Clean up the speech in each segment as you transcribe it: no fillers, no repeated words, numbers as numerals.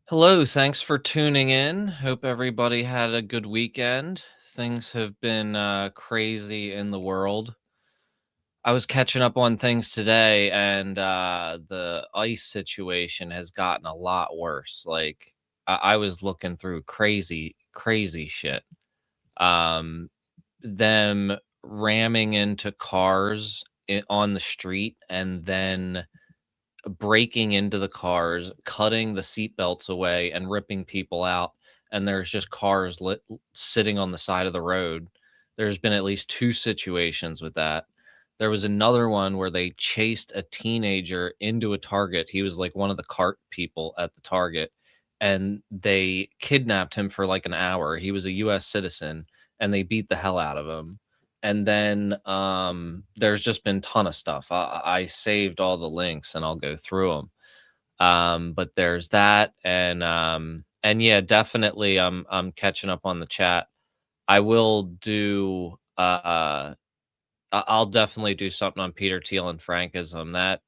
Hello, thanks for tuning in. Hope everybody had a good weekend. Things have been crazy in the world. I was catching up on things today, and the ice situation has gotten a lot worse. Like, I was looking through crazy, crazy shit. Um, them ramming into cars on the street and then breaking into the cars, cutting the seat belts away, and ripping people out, and there's just cars sitting on the side of the road. There's been at least 2 situations with that. There was another one where they chased a teenager into a Target. He was, like, one of the cart people at the Target, and they kidnapped him for, like, an hour. He was a US citizen, and they beat the hell out of him. And then there's just been ton of stuff. I saved all the links and I'll go through them. But there's that, and yeah, definitely I'm catching up on the chat. I will do I'll definitely do something on Peter Thiel and Frankism. That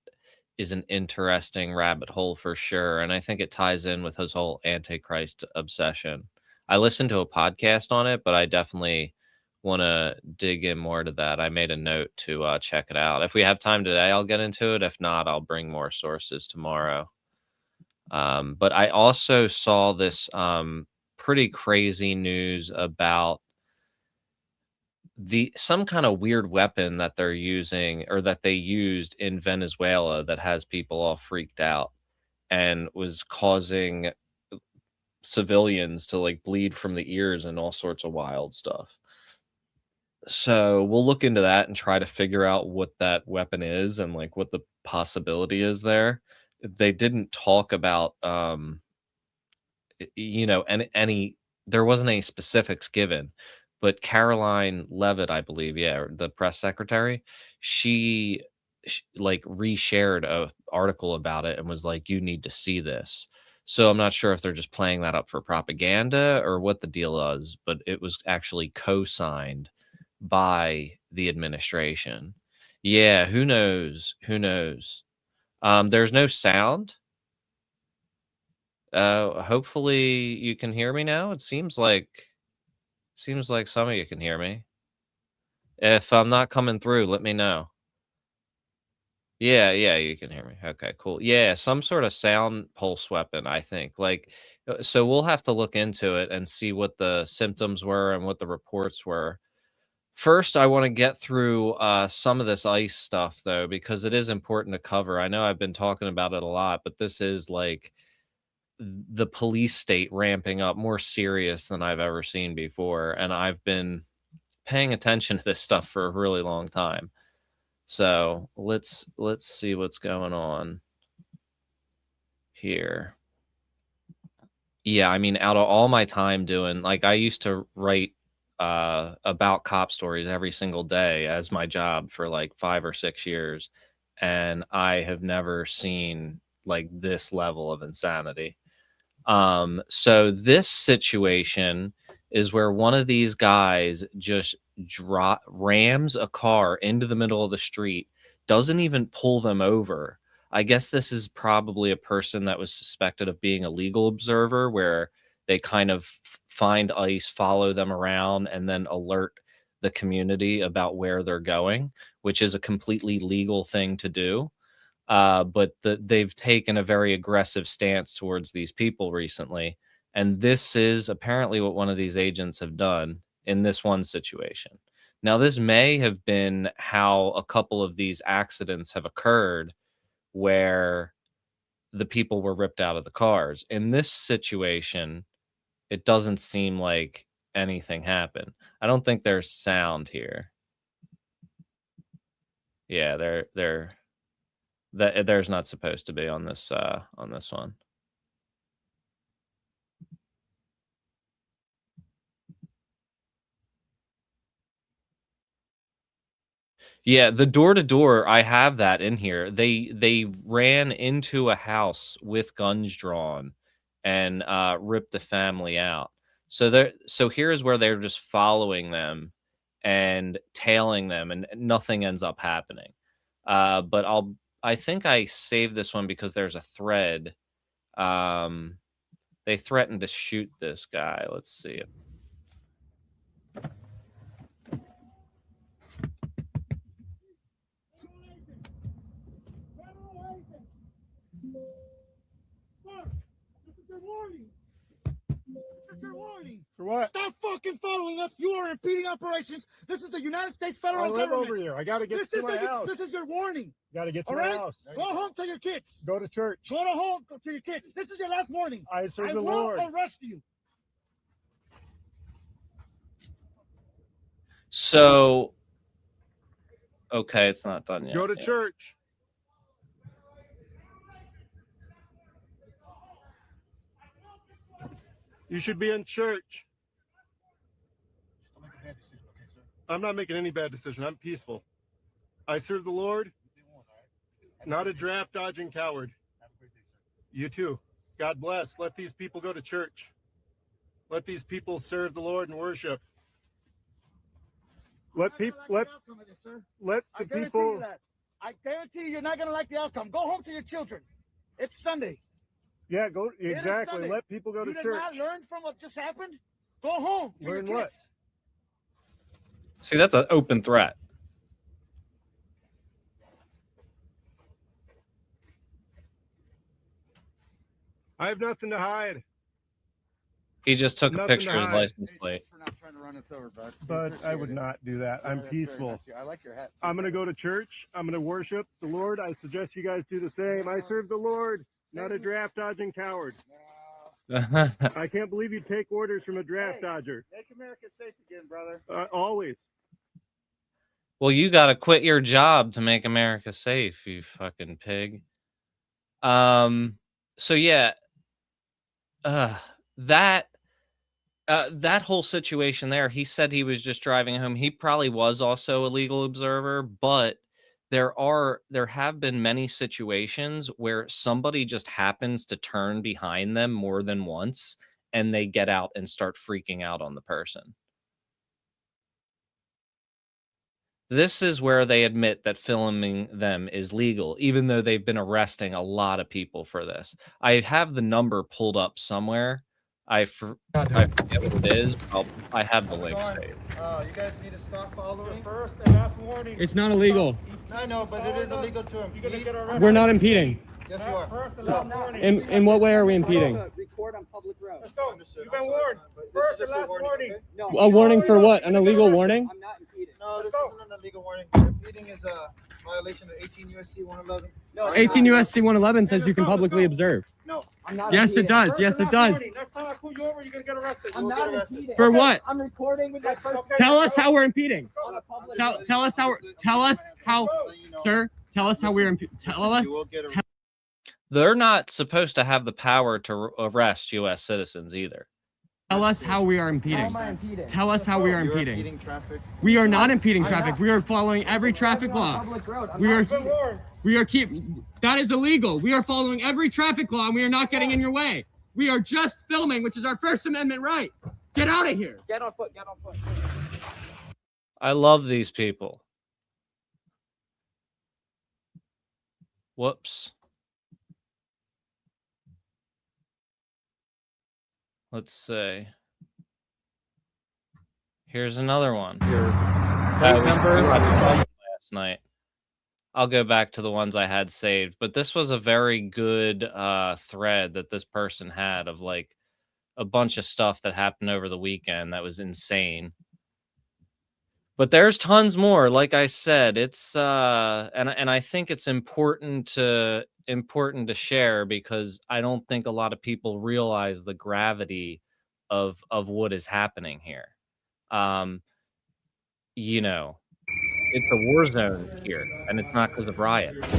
is an interesting rabbit hole for sure, and I think it ties in with his whole antichrist obsession. I listened to a podcast on it, but I definitely want to dig in more to that. I made a note to check it out. If we have time today, I'll get into it. If not, I'll bring more sources tomorrow. But I also saw this pretty crazy news about the some kind of weird weapon that they're using or that they used in Venezuela that has people all freaked out and was causing civilians to like bleed from the ears and all sorts of wild stuff. So we'll look into that and try to figure out what that weapon is and like what the possibility is there. They didn't talk about any there wasn't any specifics given, but Caroline Levitt, I believe, yeah, the press secretary, like reshared a article about it and was like, "You need to see this." So I'm not sure if they're just playing that up for propaganda or what the deal is, but it was actually co-signed by the administration. Yeah, who knows? Who knows? There's no sound. Hopefully you can hear me now. It seems like some of you can hear me. If I'm not coming through, let me know. Yeah, yeah, you can hear me. Okay, cool. Yeah, some sort of sound pulse weapon, I think. Like, so we'll have to look into it and see what the symptoms were and what the reports were. First, I want to get through some of this ice stuff though, because it is important to cover. I know I've been talking about it a lot, but this is like the police state ramping up more serious than I've ever seen before. And I've been paying attention to this stuff for a really long time. So let's see what's going on here. Yeah, I mean, out of all my time doing like I used to write about cop stories every single day as my job for like 5 or 6 years. And I have never seen like this level of insanity. So this situation is where one of these guys just rams a car into the middle of the street, doesn't even pull them over. I guess this is probably a person that was suspected of being a legal observer, where they kind of find ICE, follow them around, and then alert the community about where they're going, which is a completely legal thing to do. But they've taken a very aggressive stance towards these people recently, and this is apparently what one of these agents have done in this one situation. Now, this may have been how a couple of these accidents have occurred, where the people were ripped out of the cars. In this situation, it doesn't seem like anything happened. I don't think there's sound here. Yeah, there's not supposed to be on this one. Yeah, the door to door, I have that in here. They ran into a house with guns drawn and ripped the family out. So here's where they're just following them and tailing them, and nothing ends up happening. But I think I saved this one because there's a thread. Um They threatened to shoot this guy. Let's see. For what? Stop fucking following us. You are impeding operations. This is the United States federal government. I live over here. I got to get to my house. This is your warning. Got to get to All my right? house. Go home to your kids. Go to church. Go to home to your kids. This is your last warning. I serve the Lord. I will arrest you. So, okay, it's not done yet. Go to church. You should be in church. Don't make a bad decision, okay, sir? I'm not making any bad decision. I'm peaceful. I serve the Lord. Not a draft dodging coward. Have a great day, sir. You too. God bless. Let these people go to church. Let these people serve the Lord and worship. Let people let the people. I guarantee you're not gonna like the outcome. Go home to your children. It's Sunday. Yeah, go exactly. Let people go to church. You did not learn from what just happened? Go home. Learn what? See, that's an open threat. I have nothing to hide. He just took a picture of his license plate. For not trying to run us over, bud. But I would not do that. I'm peaceful. Nice. I like your hat. I'm going to go to church. I'm going to worship the Lord. I suggest you guys do the same. I serve the Lord, not a draft dodging coward. I can't believe you take orders from a draft dodger. Make America safe again, brother. Always. Well, you got to quit your job to make America safe, you fucking pig. So yeah, that whole situation there, he said he was just driving home. He probably was also a legal observer, but there have been many situations where somebody just happens to turn behind them more than once and they get out and start freaking out on the person. This is where they admit that filming them is legal, even though they've been arresting a lot of people for this. I have the number pulled up somewhere. I forget what it is. I have the link saved. You guys need to stop following. First and last warning. It's not illegal. I know, but it is illegal to impede. We're not impeding. Yes, you are. First and last warning. In what way are we impeding? Record on public road. Let's go. You've been warned. First and last warning. No, A warning for what? An illegal warning? I'm not impeding. No, this isn't an illegal warning. Impeding is a violation of 18 U.S.C. 111. No, 18 U.S.C. 111 says you can publicly observe. No, I'm not Yes, it impeding. does. Yes, it does. Next time I pull you over, you're going to get arrested. I'm not impeding. For what? I'm recording with my first. Tell us how we're impeding. On a public Tell road. us how. Tell us how, sir. Tell us how we're impeding. Tell us. You will get arrested. They're not supposed to have the power to arrest U.S. citizens either. Tell us how we are How impeding. am I impeding? Tell us how we are You're impeding. impeding traffic. We are not impeding traffic. We are following every traffic law. Public road. I'm We not are. impeding. We are that is illegal. We are following every traffic law and we are not getting in your way. We are just filming, which is our First Amendment right. Get out of here. Get on foot. Get on foot. I love these people. Whoops. Let's see. Here's another one. Last night. I'll go back to the ones I had saved, but this was a very good thread that this person had of like a bunch of stuff that happened over the weekend that was insane. But there's tons more. Like I said, it's and I think it's important to share because I don't think a lot of people realize the gravity of what is happening here. You know, it's a war zone here, and it's not because of riots.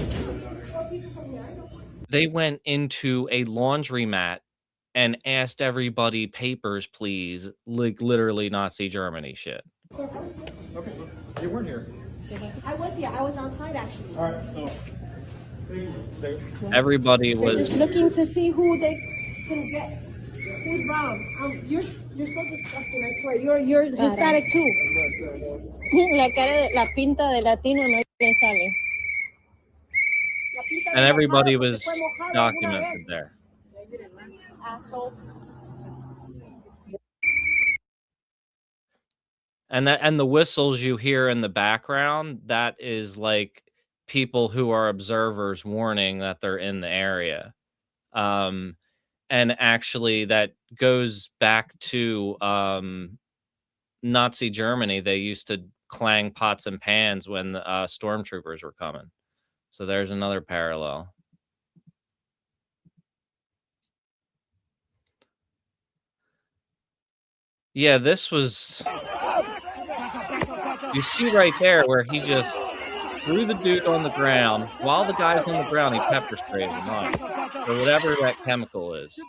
They went into a laundromat and asked everybody papers, please, like literally Nazi Germany shit. Okay, you weren't here. I was here. I was outside actually. All right. Everybody They're was just looking to see who they can get. Who's wrong? You're so disgusting. I swear. You're Hispanic too. La cara de la pinta de latino no le sale. and everybody was documented there. asshole. And the whistles you hear in the background, that is like people who are observers warning that they're in the area. Um, and actually that goes back to Nazi Germany. They used to clang pots and pans when the stormtroopers were coming. So there's another parallel. Yeah, this was, you see right there where he just threw the dude on the ground. While the guy's on the ground, he pepper sprayed him on, or whatever that chemical is.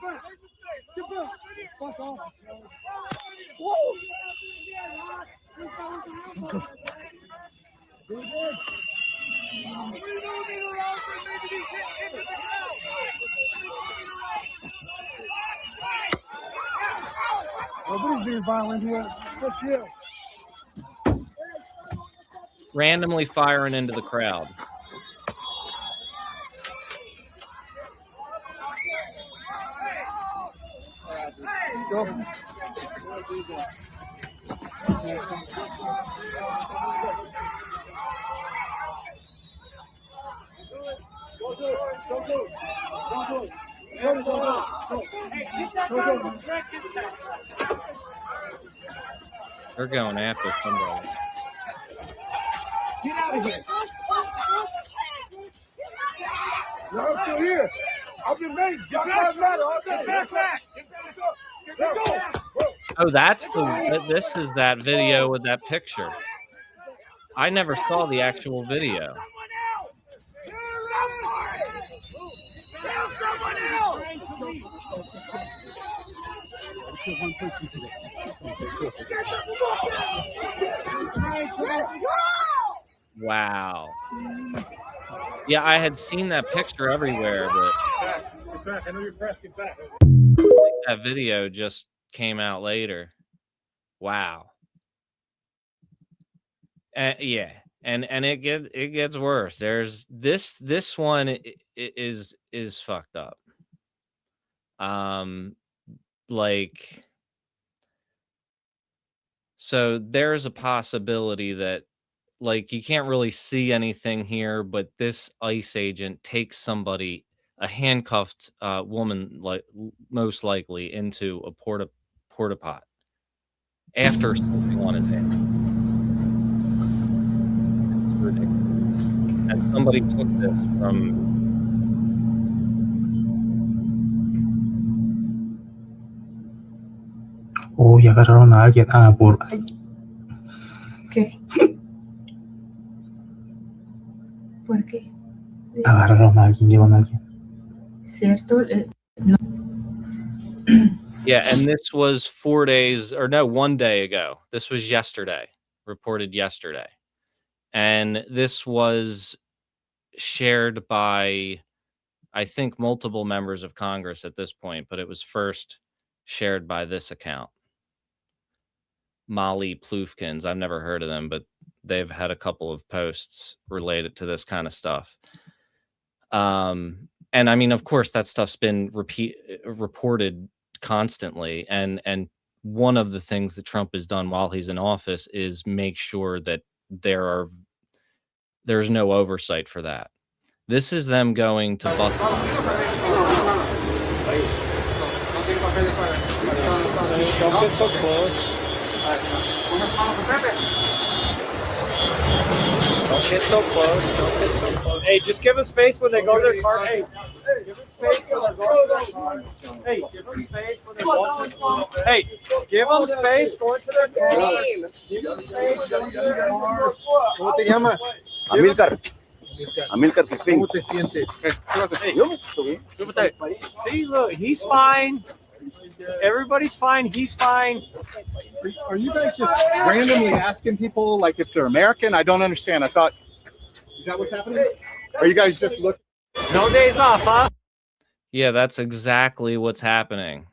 Nobody's being violent here. Just you. Randomly firing into the crowd. Go. They're going after somebody. Get out of here. Y'all still here. I've been made. Y'all guys matter all day. Oh, this is that video with that picture. I never saw the actual video. Wow. Yeah, I had seen that picture everywhere, but Get back. I know you're pressed. Get back. that video just came out later. Wow. Yeah, and it gets worse. There's this one is fucked up. Like, so there's a possibility that, like, you can't really see anything here, but this ICE agent takes somebody, a handcuffed woman, like most likely, into a porta pot after something on his hands. It's ridiculous. And somebody took this from. Oh, y agarraron a alguien. Ah, por. Ay. ¿Qué? ¿Por qué? Agarraron a alguien, llevan a alguien. ¿Cierto? Yeah, and this was 4 days, or no, 1 day ago. This was yesterday, reported yesterday. And this was shared by, I think, multiple members of Congress at this point, but it was first shared by this account. Molly Ploufkins. I've never heard of them, but they've had a couple of posts related to this kind of stuff. And I mean, of course, that stuff's been reported constantly. And one of the things that Trump has done while he's in office is make sure that there's no oversight for that. This is them going to Buffalo. Don't get so close. Don't get so close. Don't get so close. Hey, just give them space when they go to their car. Hey, give them space when they go to their car. Hey, give them space when they go. Hey, give them space going to their car. Give them space going to their car. ¿Cómo te llamas? Amílcar. Amílcar Pipín. ¿Cómo te sientes? See, look, he's fine. Everybody's fine. He's fine. Are you guys just randomly asking people like if they're American? I don't understand. I thought, is that what's happening? Are you guys just looking? No days off, huh? Yeah, that's exactly what's happening.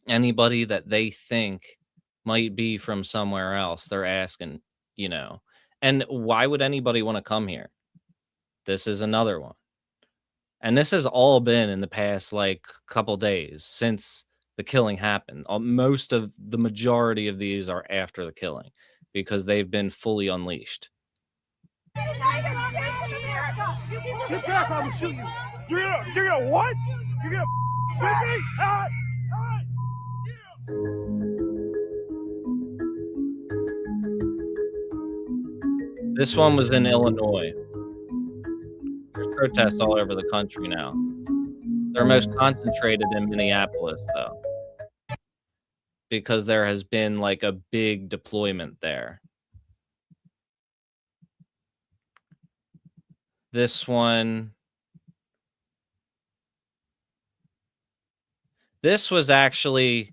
Anybody that they think might be from somewhere else, they're asking, you know. And why would anybody want to come here? This is another one. And this has all been in the past, like, couple days since the killing happened. Most of the majority of these are after the killing because they've been fully unleashed. Get back, I'm gonna shoot you. You're gonna what? You're gonna with me? This one was in Illinois. There's protests all over the country now. They're most concentrated in Minneapolis, though, because there has been, like, a big deployment there. This one. This was actually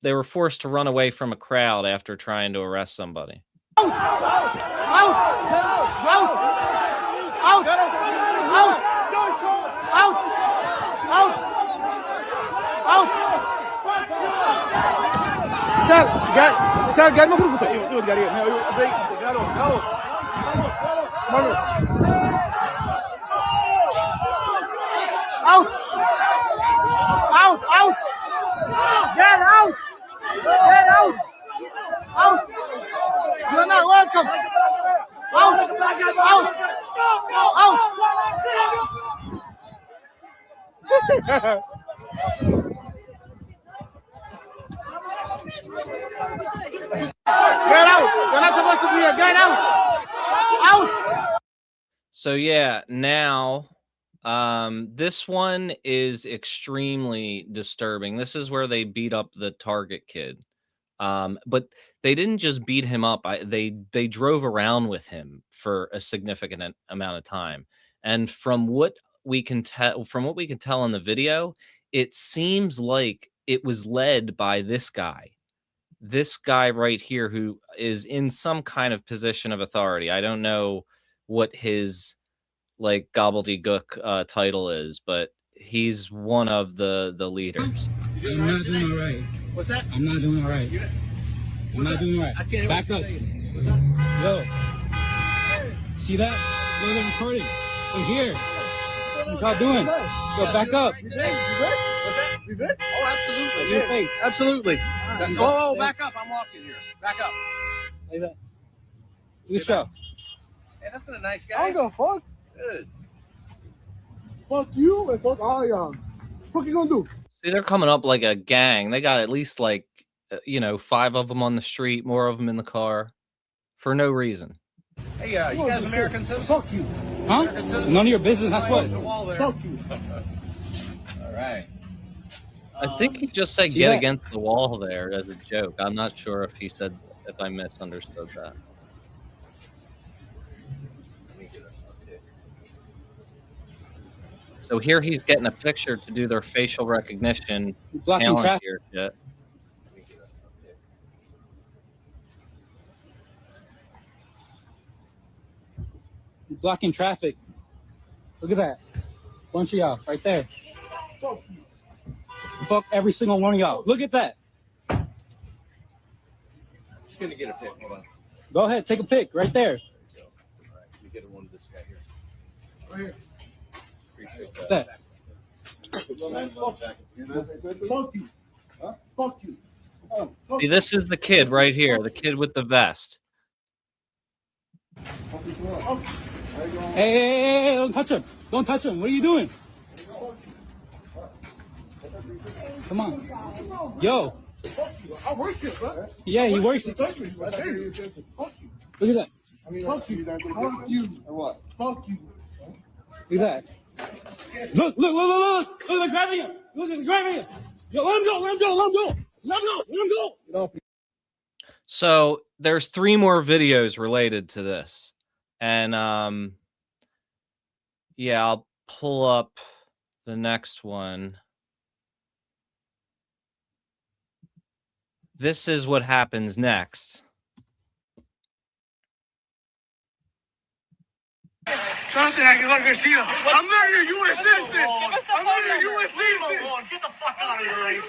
they were forced to run away from a crowd after trying to arrest somebody. You're not welcome. Get out. You're not supposed to be here. Get out. So yeah, now this one is extremely disturbing. This is where they beat up the Target kid. But they didn't just beat him up. They drove around with him for a significant amount of time. And from what we can tell in the video, it seems like it was led by this guy right here, who is in some kind of position of authority. I don't know what his like gobbledygook title is, but he's one of the leaders. I'm not doing all right. What's that? I'm not doing all right. I'm not doing all right. I can't Back up. Yo. See that? Look at the recording. From here. What y'all doing? Yo, back up. You good? What's that? You good? Oh, absolutely. Your face. Absolutely. Oh, back up. I'm walking here. Back up. Like that. Good show. Hey, that's not a nice guy. I don't give a fuck. Good. Fuck you and fuck all y'all. What you gonna do? See, they're coming up like a gang. They got at least like 5 of them on the street, more of them in the car, for no reason. Hey, you guys American citizens? Fuck you. Huh? None of your business. That's what. There's a wall there. Fuck you. All right. I think he just said See get that? against the wall there as a joke. I'm not sure if I misunderstood that. So here he's getting a picture to do their facial recognition. Blocking talent traffic. here shit. Blocking traffic. Look at that. Bunch of y'all right there. Fuck every single one of y'all. Look at that. Just gonna get a pic. Hold on. Go ahead, take a pic right there. All right. Let me get one of this guy here. Right here. Appreciate That. Fuck you. Huh? Fuck you. Fuck See, this is the kid right here, the kid with the vest. Hey, don't touch him. Don't touch him. What are you doing? Come on. Yo. I work here, bro. Yeah, he works. Touch me. Fuck you. Look at that. Fuck you. Fuck you. Or what? Fuck you. Look at that. Look, they're grabbing him. Look, they're grabbing him. Yo, let him go. Let him go. Get off me. So there's 3 more videos related to this. And yeah, I'll pull up the next one. This is what happens next. Something like Garcia. I'm not a U.S. citizen. I'm not a U.S. citizen. Get the fuck out of here.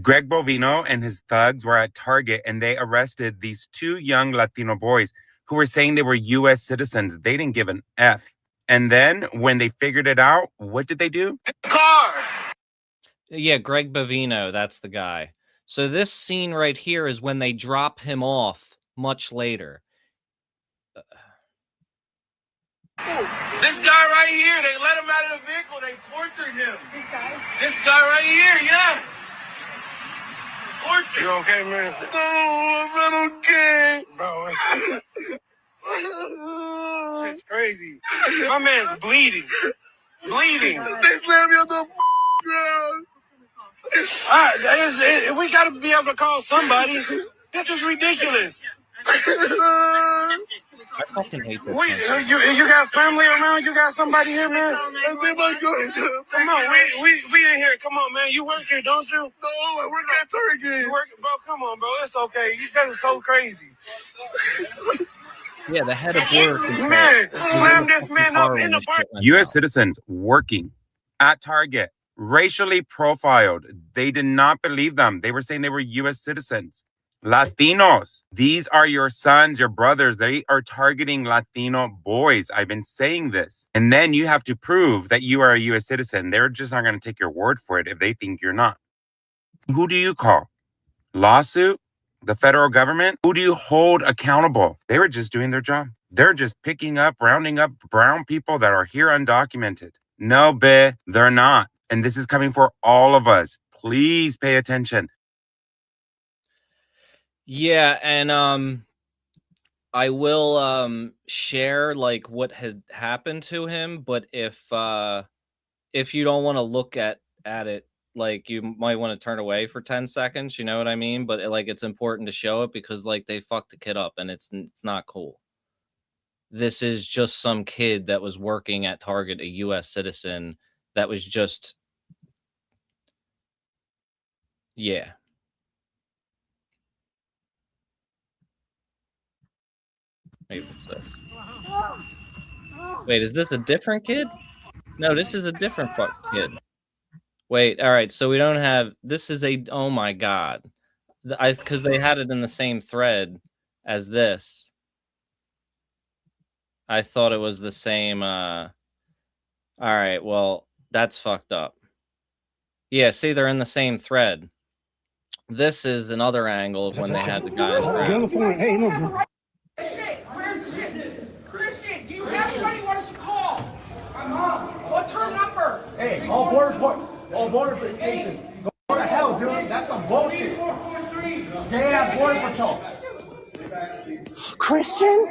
Greg Bovino and his thugs were at Target and they arrested these 2 young Latino boys who were saying they were U.S. citizens. They didn't give an F. And then when they figured it out, what did they do? Car. Yeah, Greg Bovino, that's the guy. So this scene right here is when they drop him off much later. This guy right here, they let him out of the vehicle. They tortured him. This guy right here, yeah. Torture. You okay, man? No, I'm not okay. Bro, shit's crazy. My man's bleeding. Bleeding. They slammed me on the ground. We gotta be able to call somebody. This is ridiculous. I fucking hate this. Wait, you got family around? You got somebody here, man? Come on, we in here. Come on, man. You work here, don't you? No, I work at Target. You work, bro. Come on, bro. It's okay. You guys are so crazy. Yeah, the head of border control. Man, slam this man up in the park. U.S. citizens working at Target, racially profiled. They did not believe them. They were saying they were U.S. citizens. Latinos, these are your sons, your brothers. They are targeting Latino boys. I've been saying this. And then you have to prove that you are a U.S. citizen. They're just not going to take your word for it if they think you're not. Who do you call? Lawsuit? The federal government? Who do you hold accountable? They were just doing their job. They're just picking up, rounding up brown people that are here undocumented. No, they're not. And this is coming for all of us. Please pay attention. Yeah, and I will share like what has happened to him, but if you don't want to look at it, like you might want to turn away for 10 seconds, you know what I mean? But like it's important to show it because like they fucked the kid up and it's not cool. This is just some kid that was working at Target, a US citizen that was just yeah. Wait, what's this? Wait, is this a different kid? No, this is a different kid. Wait, all right, so we don't have, this is a, oh my God. Because they had it in the same thread as this. I thought it was the same, all right, well, that's fucked up. Yeah, see, they're in the same thread. This is another angle of when they had the guy in the ground. Hey, no. Where's the shit? Christian, do you have somebody you want us to call? My mom. What's her number? Hey, all border vacation. Go to hell, dude. That's some bullshit. Gay ass border patrol. Christian?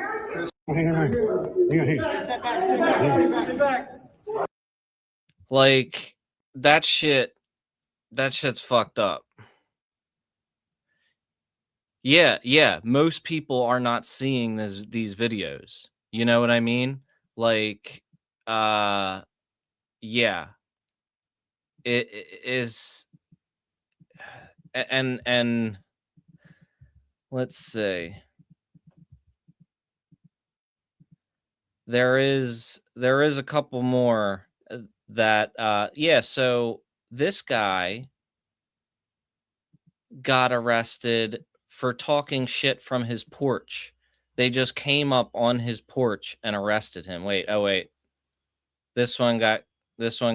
Like that shit's fucked up. Yeah, most people are not seeing these videos. You know what I mean? Like yeah. It is, and let's see. There is a couple more that yeah, so this guy got arrested for talking shit from his porch. They just came up on his porch and arrested him. Wait. This one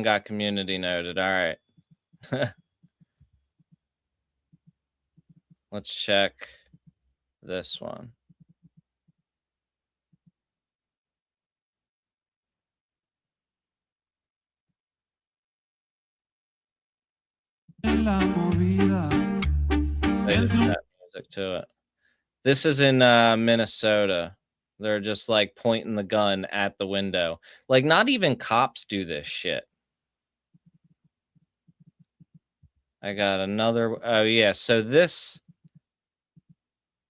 got community noted. All right. Let's check this one. They just add music to it. This is in Minnesota. They're just like pointing the gun at the window. Like not even cops do this shit. I got another. Oh yeah. So this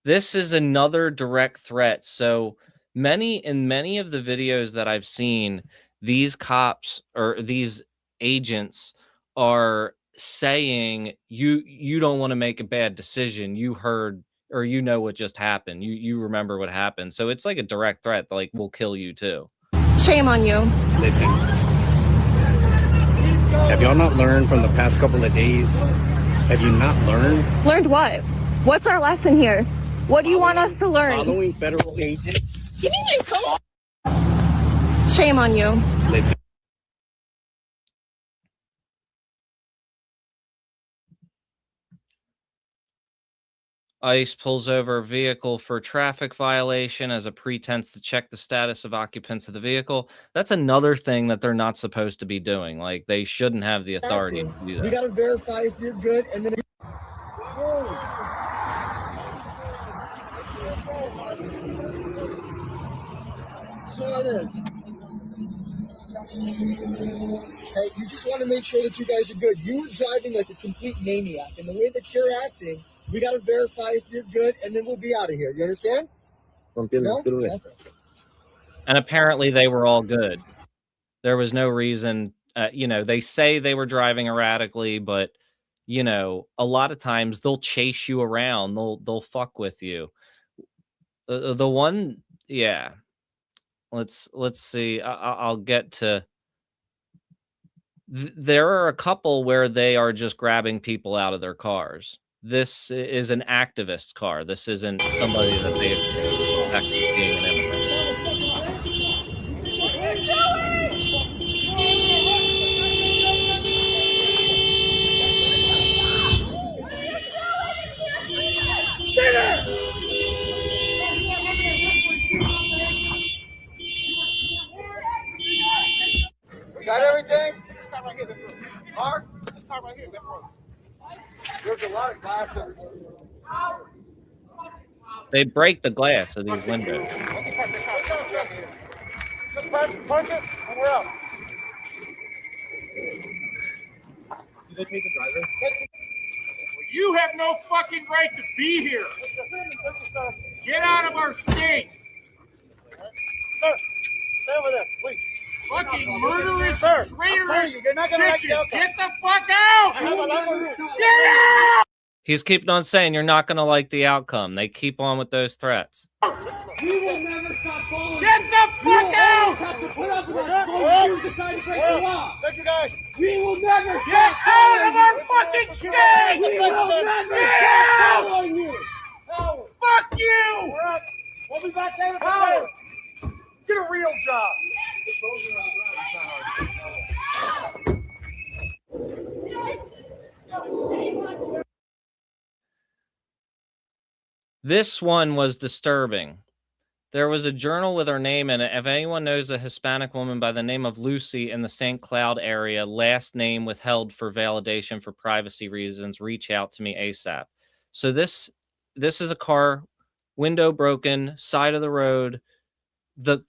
is another direct threat. So in many of the videos that I've seen, these cops or these agents are saying you don't want to make a bad decision. You heard or you know what just happened. You remember what happened. So it's like a direct threat, like we'll kill you too. Shame on you. Listen, have y'all not learned from the past couple of days? Have you not learned? Learned what? What's our lesson here? What do you want us to learn? Following federal agents. Give me my phone. Shame on you. ICE pulls over a vehicle for traffic violation as a pretense to check the status of occupants of the vehicle. That's another thing that they're not supposed to be doing. Like, they shouldn't have the authority to do We that. got to verify if you're good, and then. So it is. Hey, you just want to make sure that you guys are good. You were driving like a complete maniac, and the way that you're acting, we got to verify if you're good, and then we'll be out of here. You understand? No? Okay. And apparently they were all good. There was no reason, you know, they say they were driving erratically, but you know, a lot of times they'll chase you around. They'll fuck with you. The one, yeah. Let's see. I'll get to. There are a couple where they are just grabbing people out of their cars. This is an activist's car. This isn't somebody that they expect as being an immigrant. Got everything? This car right here, this room. Mark, this car right here, this room. There's a lot of glass everywhere. They break the glass of these windows. Just park it, and we're out. Did they take the driver? You have no fucking right to be here. Get out of our state. Sir, stay over there, please. Fucking murderous, Sir, traitorous I'm telling you, you're not gonna like the bitches. outcome. Get the fuck out. I have a lot of room. Get out. He's keeping on saying you're not going to like the outcome. They keep on with those threats. We will never stop following. Get the fuck out. Have to put up with us when you decide to break the law. Thank you, guys. We will never get out of our fucking state. We will never stop following you. Fuck you. We'll be back later. Howard, get a real job. This one was disturbing. There was a journal with her name in it. If anyone knows a Hispanic woman by the name of Lucy in the St. Cloud area, last name withheld for validation for privacy reasons, reach out to me ASAP. So this is a car, window broken, side of the road. The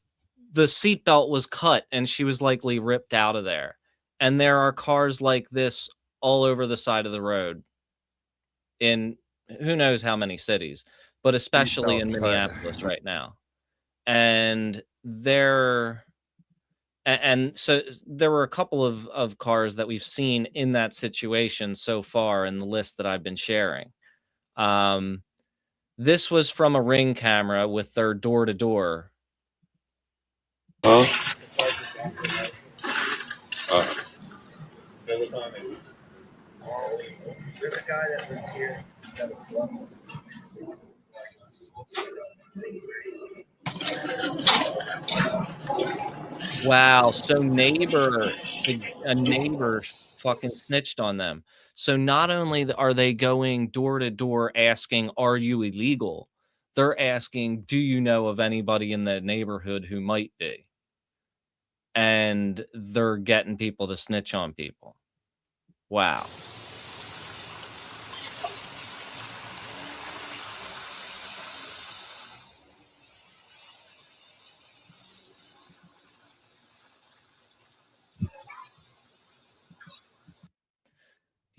seatbelt was cut and she was likely ripped out of there. And there are cars like this all over the side of the road in who knows how many cities, but especially in Minneapolis right now. And so there were a couple of cars that we've seen in that situation so far in the list that I've been sharing. This was from a Ring camera with their door-to-door. There's a guy that lives here. Wow, so a neighbor fucking snitched on them. So not only are they going door to door asking, are you illegal? They're asking, do you know of anybody in the neighborhood who might be? And they're getting people to snitch on people. Wow.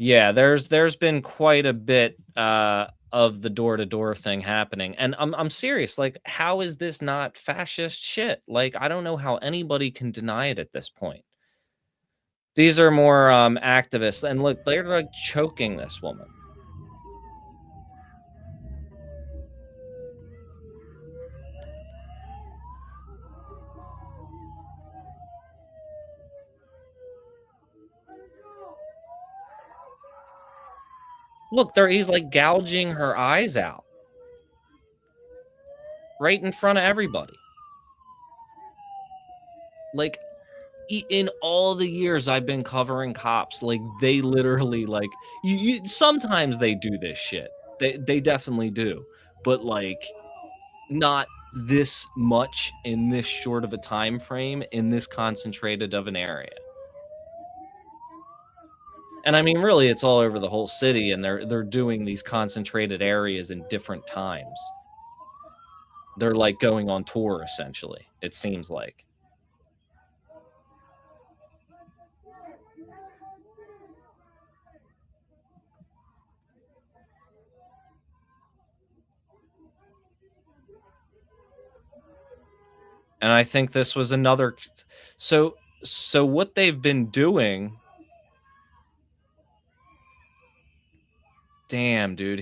Yeah, there's been quite a bit of the door-to-door thing happening. And I'm serious, like, how is this not fascist shit? Like, I don't know how anybody can deny it at this point. These are more activists, and look, they're like choking this woman. Look, he's like gouging her eyes out. Right in front of everybody. Like, in all the years I've been covering cops, like, they literally, like, you sometimes they do this shit. They definitely do. But, like, not this much in this short of a time frame in this concentrated of an area. And I mean, really, it's all over the whole city, and they're doing these concentrated areas in different times. They're, like, going on tour, essentially, it seems like. And I think this was another so what they've been doing. Damn, dude,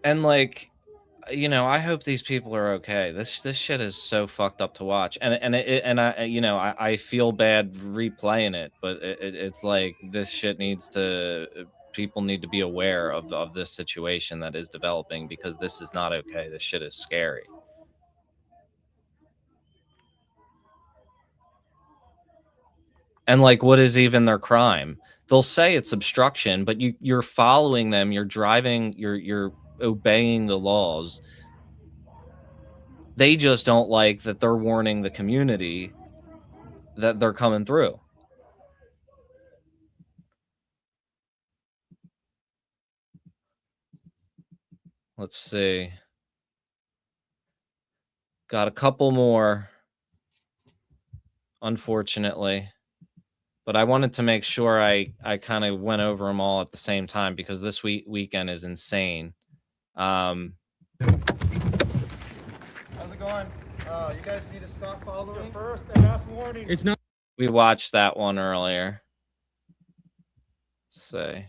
and, like, I hope these people are okay. This shit is so fucked up to watch, and I feel bad replaying it, but it's like this shit needs to. People need to be aware of this situation that is developing, because this is not okay. This shit is scary. And, like, what is even their crime? They'll say it's obstruction, but you're following them. You're driving. You're obeying the laws. They just don't like that they're warning the community that they're coming through. Let's see. Got a couple more, unfortunately. But I wanted to make sure I kind of went over them all at the same time, because this weekend is insane. How's it going? You guys need to stop following. First and last warning. It's not. We watched that one earlier. Let's see.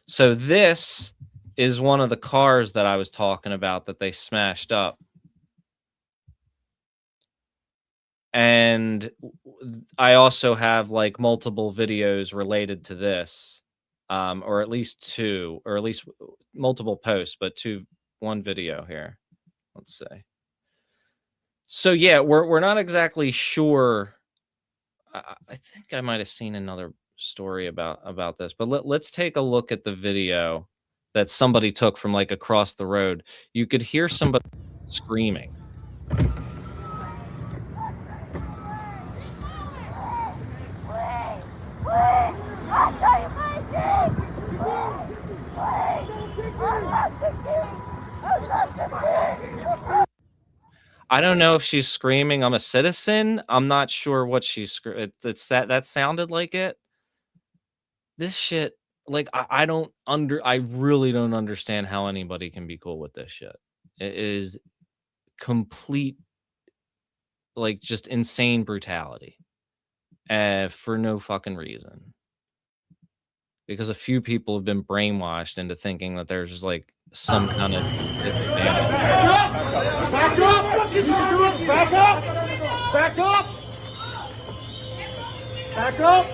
So this is one of the cars that I was talking about that they smashed up. And I also have, like, multiple videos related to this, or at least two, or at least multiple posts, but one video here. Let's see. So yeah, we're not exactly sure. I think I might have seen another story about this, but let's take a look at the video that somebody took from, like, across the road. You could hear somebody screaming. I don't know if she's screaming, "I'm a citizen." I'm not sure what she's it's that sounded like it. This shit, like, I really don't understand how anybody can be cool with this shit. It is complete, like, just insane brutality, for no fucking reason. Because a few people have been brainwashed into thinking that there's just, like, some kind of disadvantage. Back up! You can do it! Back up! Back up! Back up!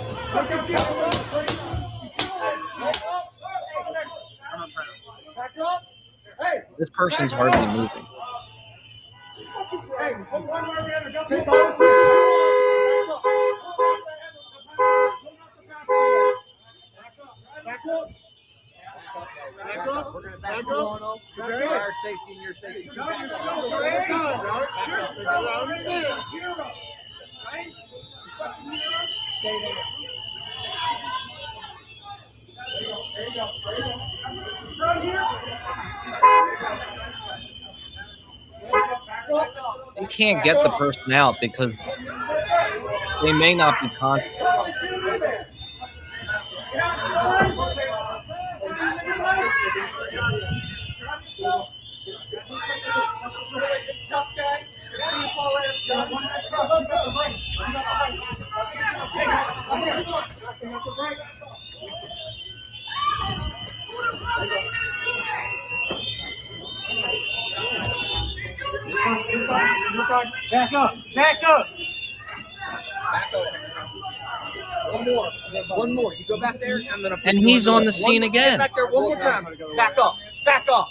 Back up! Hey! This person's hardly moving. Hey, hold one way or the other. Don't take back up. Back up. We're gonna back up. Our safety and your safety. Stay there. There you go. Right here. You can't get the person out because they may not be conscious. Back up! Back up! Back up. One more. You go back there, I'm gonna. And he's on the scene again. Back there one more time. Back up. Back up.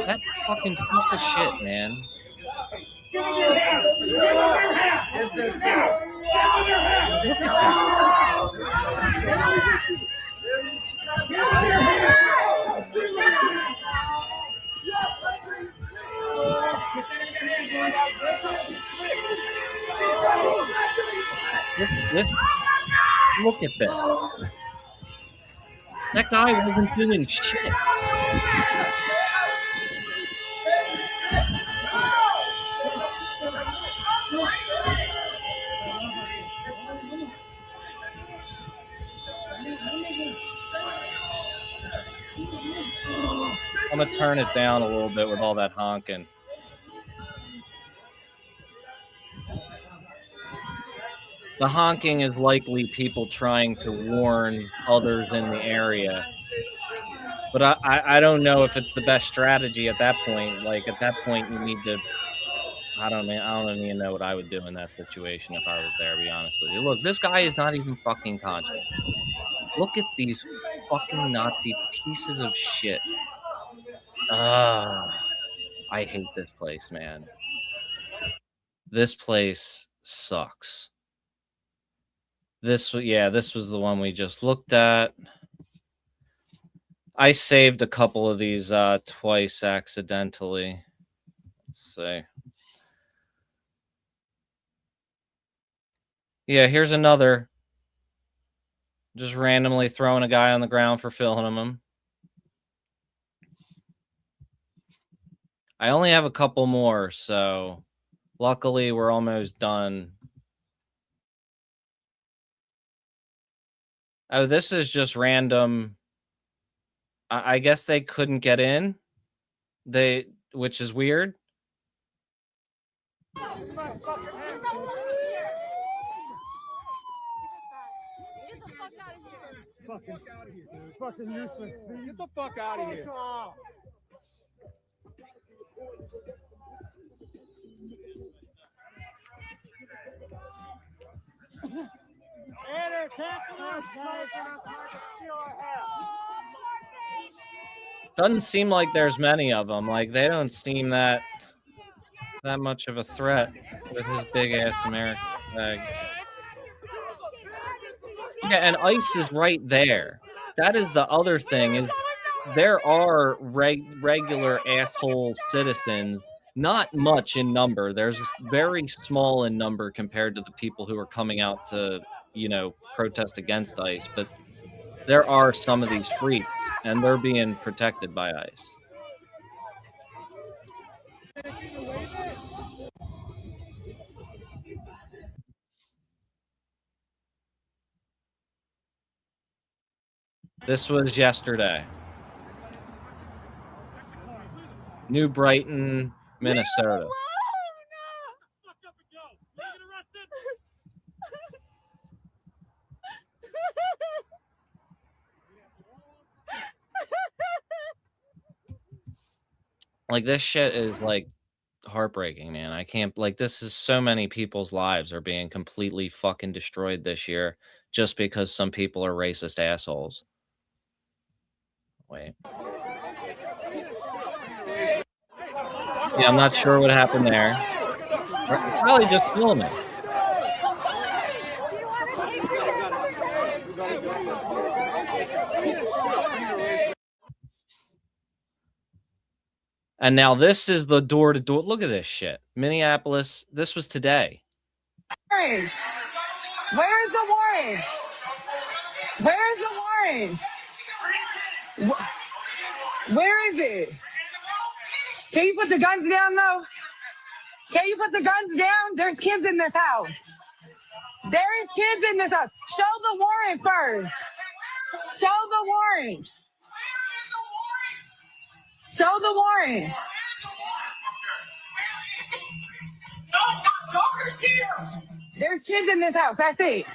That fucking piece of shit, man. Look at this. That guy wasn't doing shit. I'm gonna turn it down a little bit with all that honking. The honking is likely people trying to warn others in the area. But I don't know if it's the best strategy at that point. Like, at that point, you need to... I don't even know what I would do in that situation if I was there, to be honest with you. Look, this guy is not even fucking conscious. Look at these fucking Nazi pieces of shit. I hate this place, man. This place sucks. This was the one we just looked at. I saved a couple of these twice accidentally. Let's see. Yeah, here's another. Just randomly throwing a guy on the ground for filming him. I only have a couple more, so luckily we're almost done. Oh, this is just random. I guess they couldn't get in. Which is weird. Fucking useless. Get the fuck out of here. Doesn't seem like there's many of them. Like, they don't seem that much of a threat with his big ass American flag. Yeah, and ICE is right there. That is the other thing, is there are regular asshole citizens, not much in number. There's very small in number compared to the people who are coming out to, protest against ICE. But there are some of these freaks, and they're being protected by ICE. This was yesterday. New Brighton, Minnesota. Like, this shit is like heartbreaking, man. I can't, like, this is so many people's lives are being completely fucking destroyed this year just because some people are racist assholes. Wait. Yeah, I'm not sure what happened there. Probably just filming. And now this is the door-to-door. Look at this shit. Minneapolis. This was today. Where's the warrant? Where's the warrant? Where is it? Can you put the guns down, though? Can you put the guns down? There's kids in this house. There is kids in this house. Show the warrant first. Show the warrant. Show the warrant. No, my daughter's here. There's kids in this house. That's it.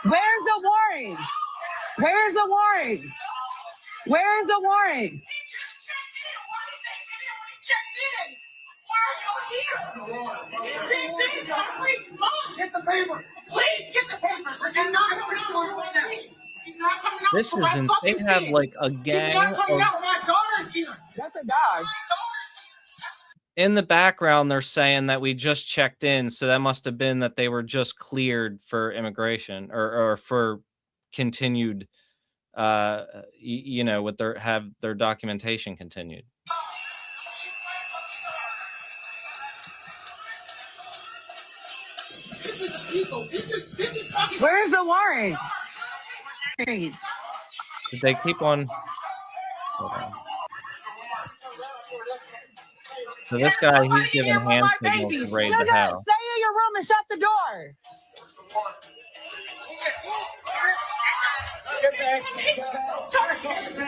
Where's the warrant? Where's the warrant? Where's the warrant? Get the paper. Please get the papers. He's not coming out right now. He's not coming out This for is my they fucking have scene. like a He's gang not coming of. out when my daughter's here. That's a dog. In the background, they're saying that we just checked in, so that must have been that they were just cleared for immigration or for continued, you know, with their documentation continued. This is illegal. This is fucking. Where's the warrant? Did they keep on? Hold on. So this guy, he's Somebody in here giving for hand my signals baby. to raid Sugar, the house. stay in your room and shut the door.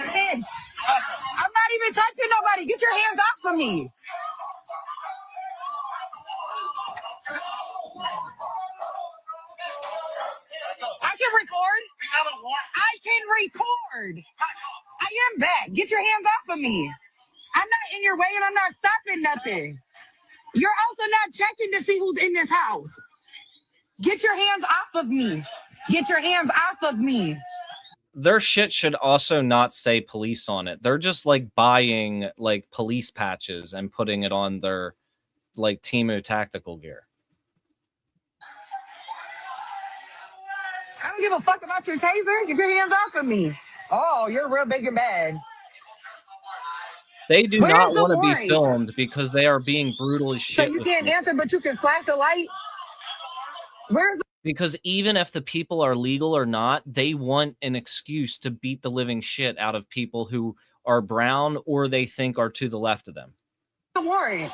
Sis, I'm not even touching nobody. Get your hands off of me. I can record. I can record. I am back. Get your hands off of me. I'm not in your way and I'm not stopping nothing. You're also not checking to see who's in this house. Get your hands off of me. Get your hands off of me. Their shit should also not say police on it. They're just like buying like police patches and putting it on their like Temu tactical gear. I don't give a fuck about your taser. Get your hands off of me. Oh, you're real big and bad. They do Where's not the want to be warrant? filmed because they are being brutal as So shit. you with can't people. answer, but you can flash the light? Where's the Because even if the people are legal or not, they want an excuse to beat the living shit out of people who are brown or they think are to the left of them. warrant?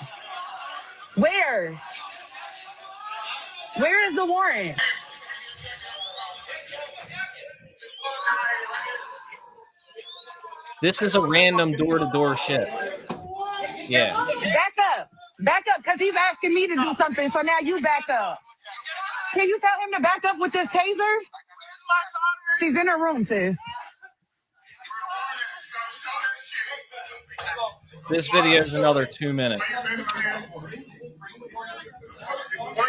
Where? Where is the warrant? This is a random door-to-door shit. Yeah. Back up. Back up, because he's asking me to do something, so now you back up. Can you tell him to back up with this taser? She's in her room, sis. This video is another 2 minutes. Why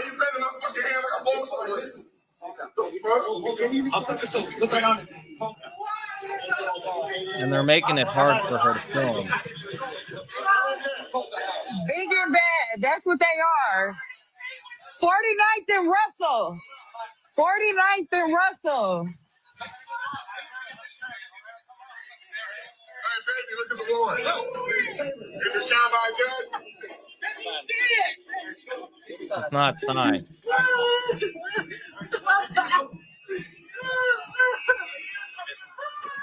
you bending my fucking hand like a boxer? I'll put this over. Look right on it. And they're making it hard for her to film. Big and bad. That's what they are. 49th and Russell. 49th and Russell. Hey, baby, look at the warrant. Get the shine by judge. It's not signed.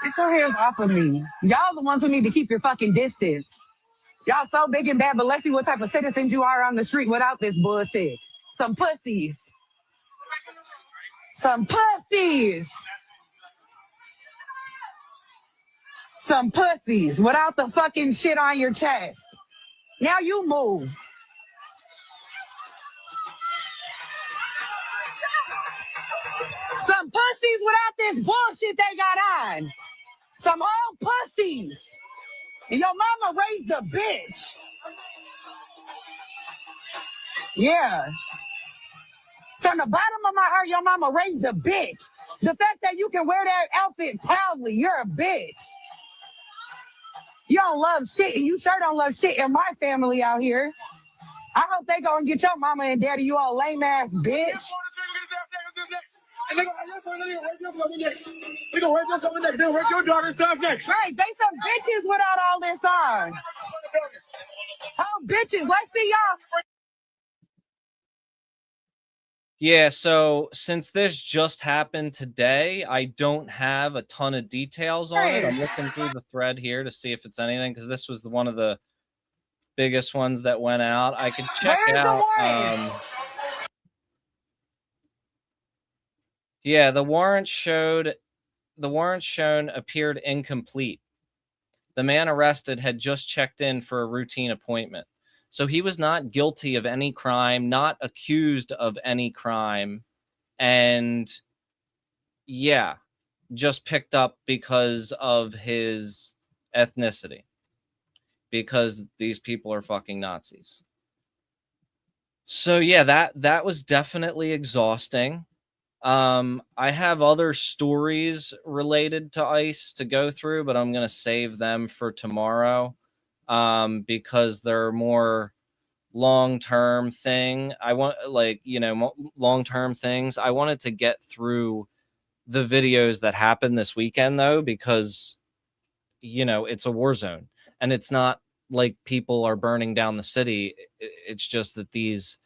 Get your hands off of me. Y'all the ones who need to keep your fucking distance. Y'all so big and bad, but let's see what type of citizens you are on the street without this bullshit. Some pussies. Some pussies. Some pussies without the fucking shit on your chest. Now you move. Some pussies without this bullshit they got on. Some old pussies. And your mama raised a bitch. Yeah. From the bottom of my heart, your mama raised a bitch. The fact that you can wear that outfit proudly, you're a bitch. You don't love shit, and you sure don't love shit in my family out here. I hope they go and get your mama and daddy, you all lame ass bitch. And they're gonna rape your son next. They're gonna rape your son next. They'll rape your daughter's son next. Right, they some bitches without all this on. Oh, bitches, let's see y'all. Yeah, so since this just happened today, I don't have a ton of details on it. I'm looking through the thread here to see if it's anything, because this was one of the biggest ones that went out. I could check out. Yeah, the warrant shown appeared incomplete. The man arrested had just checked in for a routine appointment. So he was not guilty of any crime, not accused of any crime. And yeah, just picked up because of his ethnicity. Because these people are fucking Nazis. So yeah, that was definitely exhausting. I have other stories related to ICE to go through, but I'm gonna save them for tomorrow, because they're more long-term thing. I want, like, you know, long-term things. I wanted to get through the videos that happened this weekend, though, because, you know, it's a war zone, and it's not like people are burning down the city. It's just that these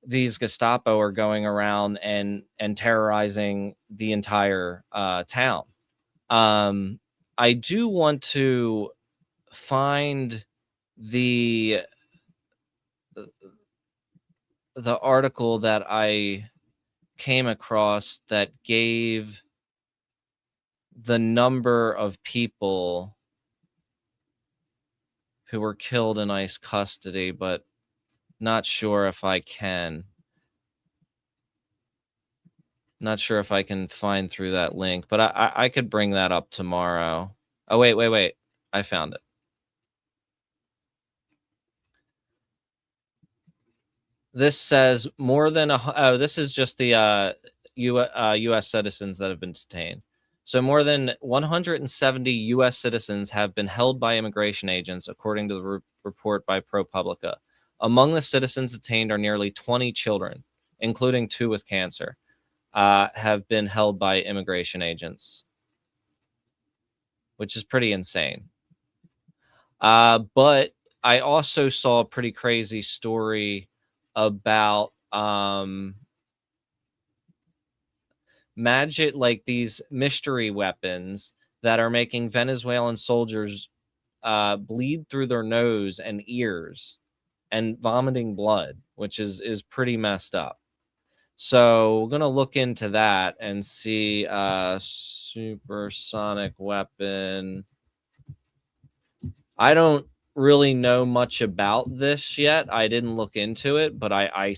Gestapo are going around and terrorizing the entire town. I do want to find the article that I came across that gave the number of people who were killed in ICE custody, but not sure if I can. Not sure if I can find through that link, but I could bring that up tomorrow. Oh, wait. I found it. This says more than this is just the U.S. citizens that have been detained. So more than 170 U.S. citizens have been held by immigration agents, according to the report by ProPublica. Among the citizens detained are nearly 20 children, including 2 with cancer, have been held by immigration agents, which is pretty insane. But I also saw a pretty crazy story about magic, like these mystery weapons that are making Venezuelan soldiers bleed through their nose and ears and vomiting blood, which is pretty messed up. So we're gonna look into that and see supersonic weapon. I don't really know much about this yet. I didn't look into it, but I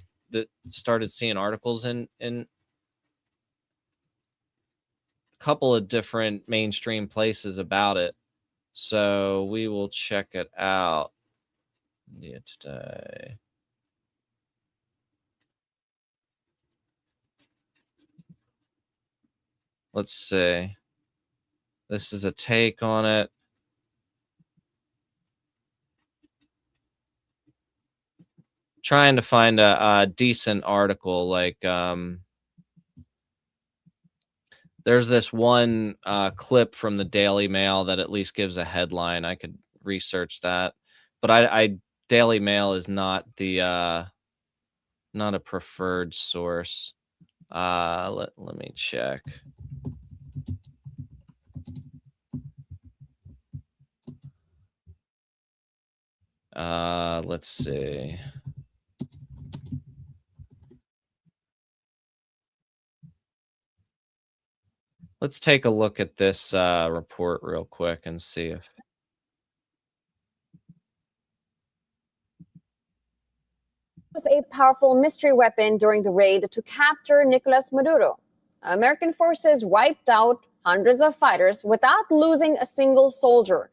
started seeing articles in a couple of different mainstream places about it. So we will check it out. Yeah, today. Let's see. This is a take on it. Trying to find a decent article, like there's this one clip from the Daily Mail that at least gives a headline. I could research that, but I Daily Mail is not the not a preferred source. Let me check. Let's see. Let's take a look at this report real quick and see if. Was a powerful mystery weapon during the raid to capture Nicolas Maduro. American forces wiped out hundreds of fighters without losing a single soldier.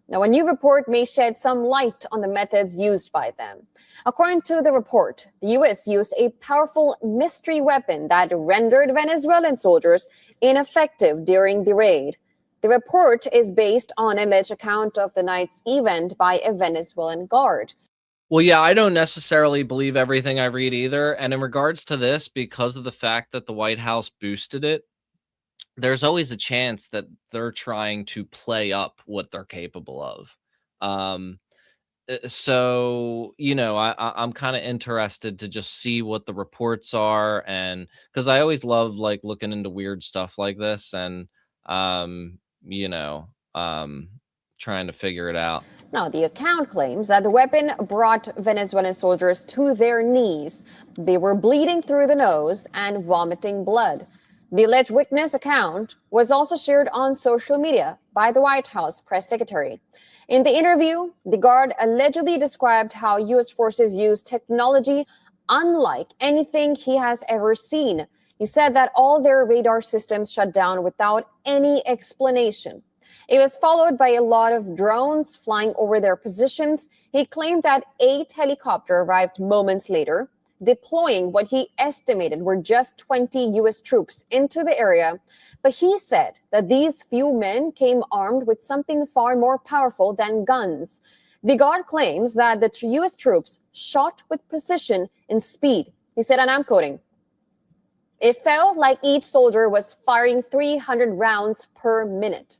Now, a new report may shed some light on the methods used by them. According to the report, the U.S. used a powerful mystery weapon that rendered Venezuelan soldiers ineffective during the raid. The report is based on an alleged account of the night's event by a Venezuelan guard. Well, yeah, I don't necessarily believe everything I read either. And in regards to this, because of the fact that the White House boosted it, there's always a chance that they're trying to play up what they're capable of. So, you know, I'm kind of interested to just see what the reports are, and because I always love like looking into weird stuff like this, and you know, trying to figure it out. Now, the account claims that the weapon brought Venezuelan soldiers to their knees. They were bleeding through the nose and vomiting blood. The alleged witness account was also shared on social media by the White House press secretary. In the interview, the guard allegedly described how U.S. forces use technology unlike anything he has ever seen. He said that all their radar systems shut down without any explanation. It was followed by a lot of drones flying over their positions. He claimed that 8 helicopters arrived moments later. deploying what he estimated were just 20 U.S. troops into the area. But he said that these few men came armed with something far more powerful than guns. The Guard claims that the U.S. troops shot with precision and speed. He said, and I'm quoting, "It felt like each soldier was firing 300 rounds per minute."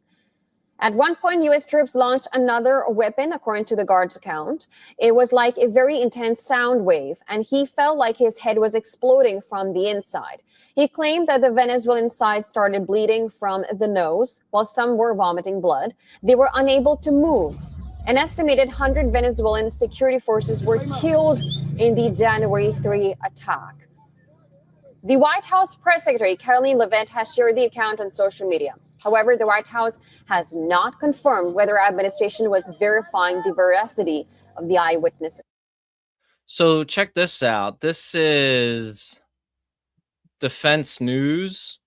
At one point, U.S. troops launched another weapon, according to the Guard's account. It was like a very intense sound wave, and he felt like his head was exploding from the inside. He claimed that the Venezuelan side started bleeding from the nose, while some were vomiting blood. They were unable to move. An estimated 100 Venezuelan security forces were killed in the January 3 attack. The White House press secretary, Caroline Leavitt, has shared the account on social media. However, the White House has not confirmed whether administration was verifying the veracity of the eyewitness. So check this out. This is Defense News.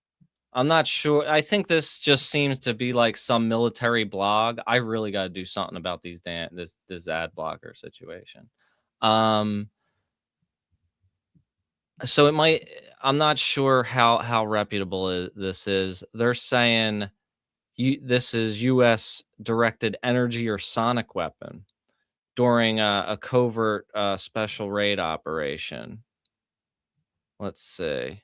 I'm not sure. I think this just seems to be like some military blog. I really got to do something about these this ad blocker situation. So it might. I'm not sure how reputable this is. They're saying this is U.S. directed energy or sonic weapon during a covert special raid operation. Let's see.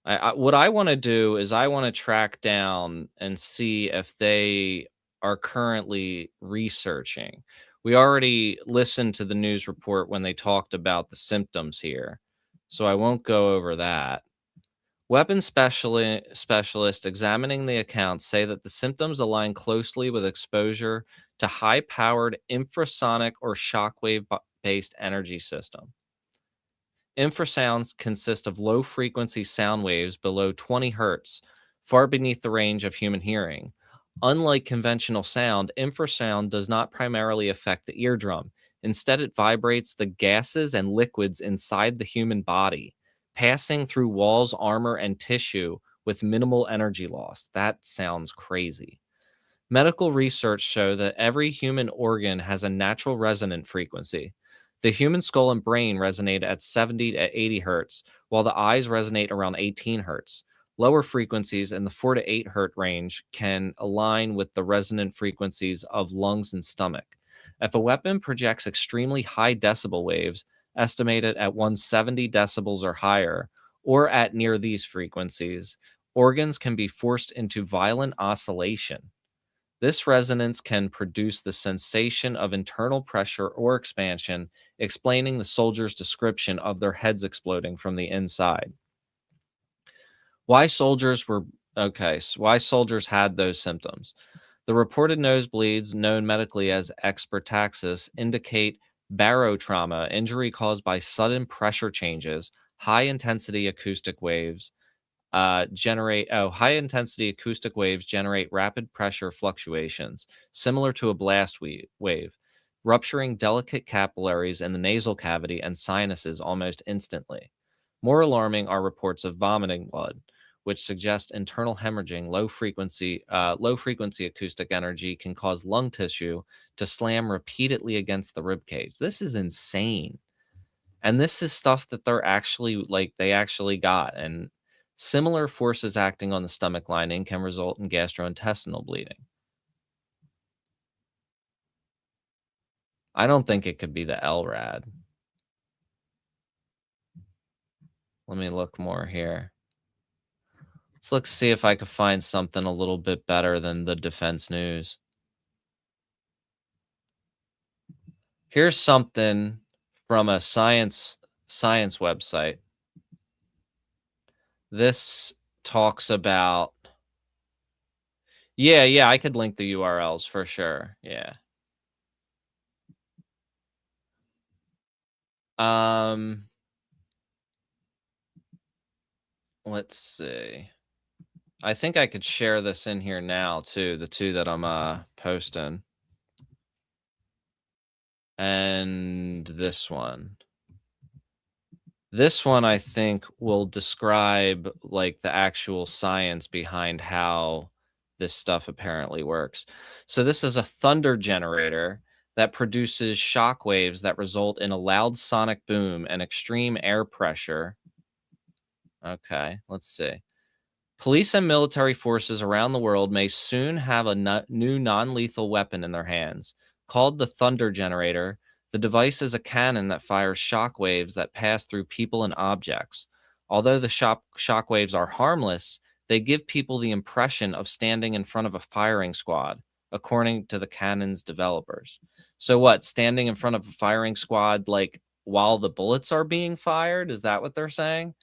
What I want to do is I want to track down and see if they are currently researching. We already listened to the news report when they talked about the symptoms here, so I won't go over that. Weapons specialists examining the accounts say that the symptoms align closely with exposure to high-powered infrasonic or shockwave-based energy system. Infrasounds consist of low-frequency sound waves below 20 hertz, far beneath the range of human hearing. Unlike conventional sound, infrasound does not primarily affect the eardrum. Instead, it vibrates the gases and liquids inside the human body, passing through walls, armor, and tissue with minimal energy loss. That sounds crazy. Medical research show that every human organ has a natural resonant frequency. The human skull and brain resonate at 70 to 80 hertz, while the eyes resonate around 18 hertz. Lower frequencies in the 4 to 8 hertz range can align with the resonant frequencies of lungs and stomach. If a weapon projects extremely high decibel waves, estimated at 170 decibels or higher, or at near these frequencies, organs can be forced into violent oscillation. This resonance can produce the sensation of internal pressure or expansion, explaining the soldiers' description of their heads exploding from the inside. Why soldiers had those symptoms. The reported nosebleeds, known medically as expertaxis, indicate barotrauma, injury caused by sudden pressure changes, high-intensity acoustic waves, generate rapid pressure fluctuations, similar to a blast wave, rupturing delicate capillaries in the nasal cavity and sinuses almost instantly. More alarming are reports of vomiting blood, which suggest internal hemorrhaging. Low frequency acoustic energy can cause lung tissue to slam repeatedly against the rib cage. This is insane. And this is stuff that they actually got. And similar forces acting on the stomach lining can result in gastrointestinal bleeding. I don't think it could be the LRAD. Let me look more here. Let's see if I could find something a little bit better than the Defense News. Here's something from a science website. This talks about, yeah, I could link the URLs for sure. Yeah. Let's see. I think I could share this in here now too, the two that I'm posting. And this one. This one, I think, will describe like the actual science behind how this stuff apparently works. So this is a thunder generator that produces shock waves that result in a loud sonic boom and extreme air pressure. Okay, let's see. Police and military forces around the world may soon have a new non-lethal weapon in their hands. Called the thunder generator, the device is a cannon that fires shock waves that pass through people and objects. Although the shock waves are harmless, they give people the impression of standing in front of a firing squad, according to the cannon's developers. So what, standing in front of a firing squad like while the bullets are being fired? Is that what they're saying?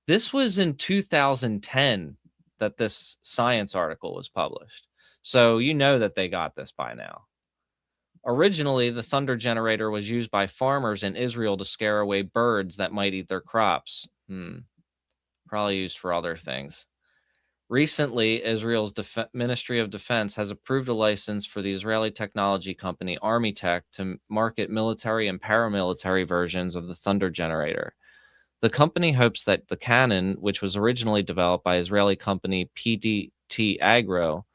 This was in 2010 that this science article was published. So you know that they got this by now. Originally, the thunder generator was used by farmers in Israel to scare away birds that might eat their crops. Probably used for other things. Recently, Israel's Ministry of Defense has approved a license for the Israeli technology company Army-Tech to market military and paramilitary versions of the thunder generator. The company hopes that the cannon, which was originally developed by Israeli company PDT Agro,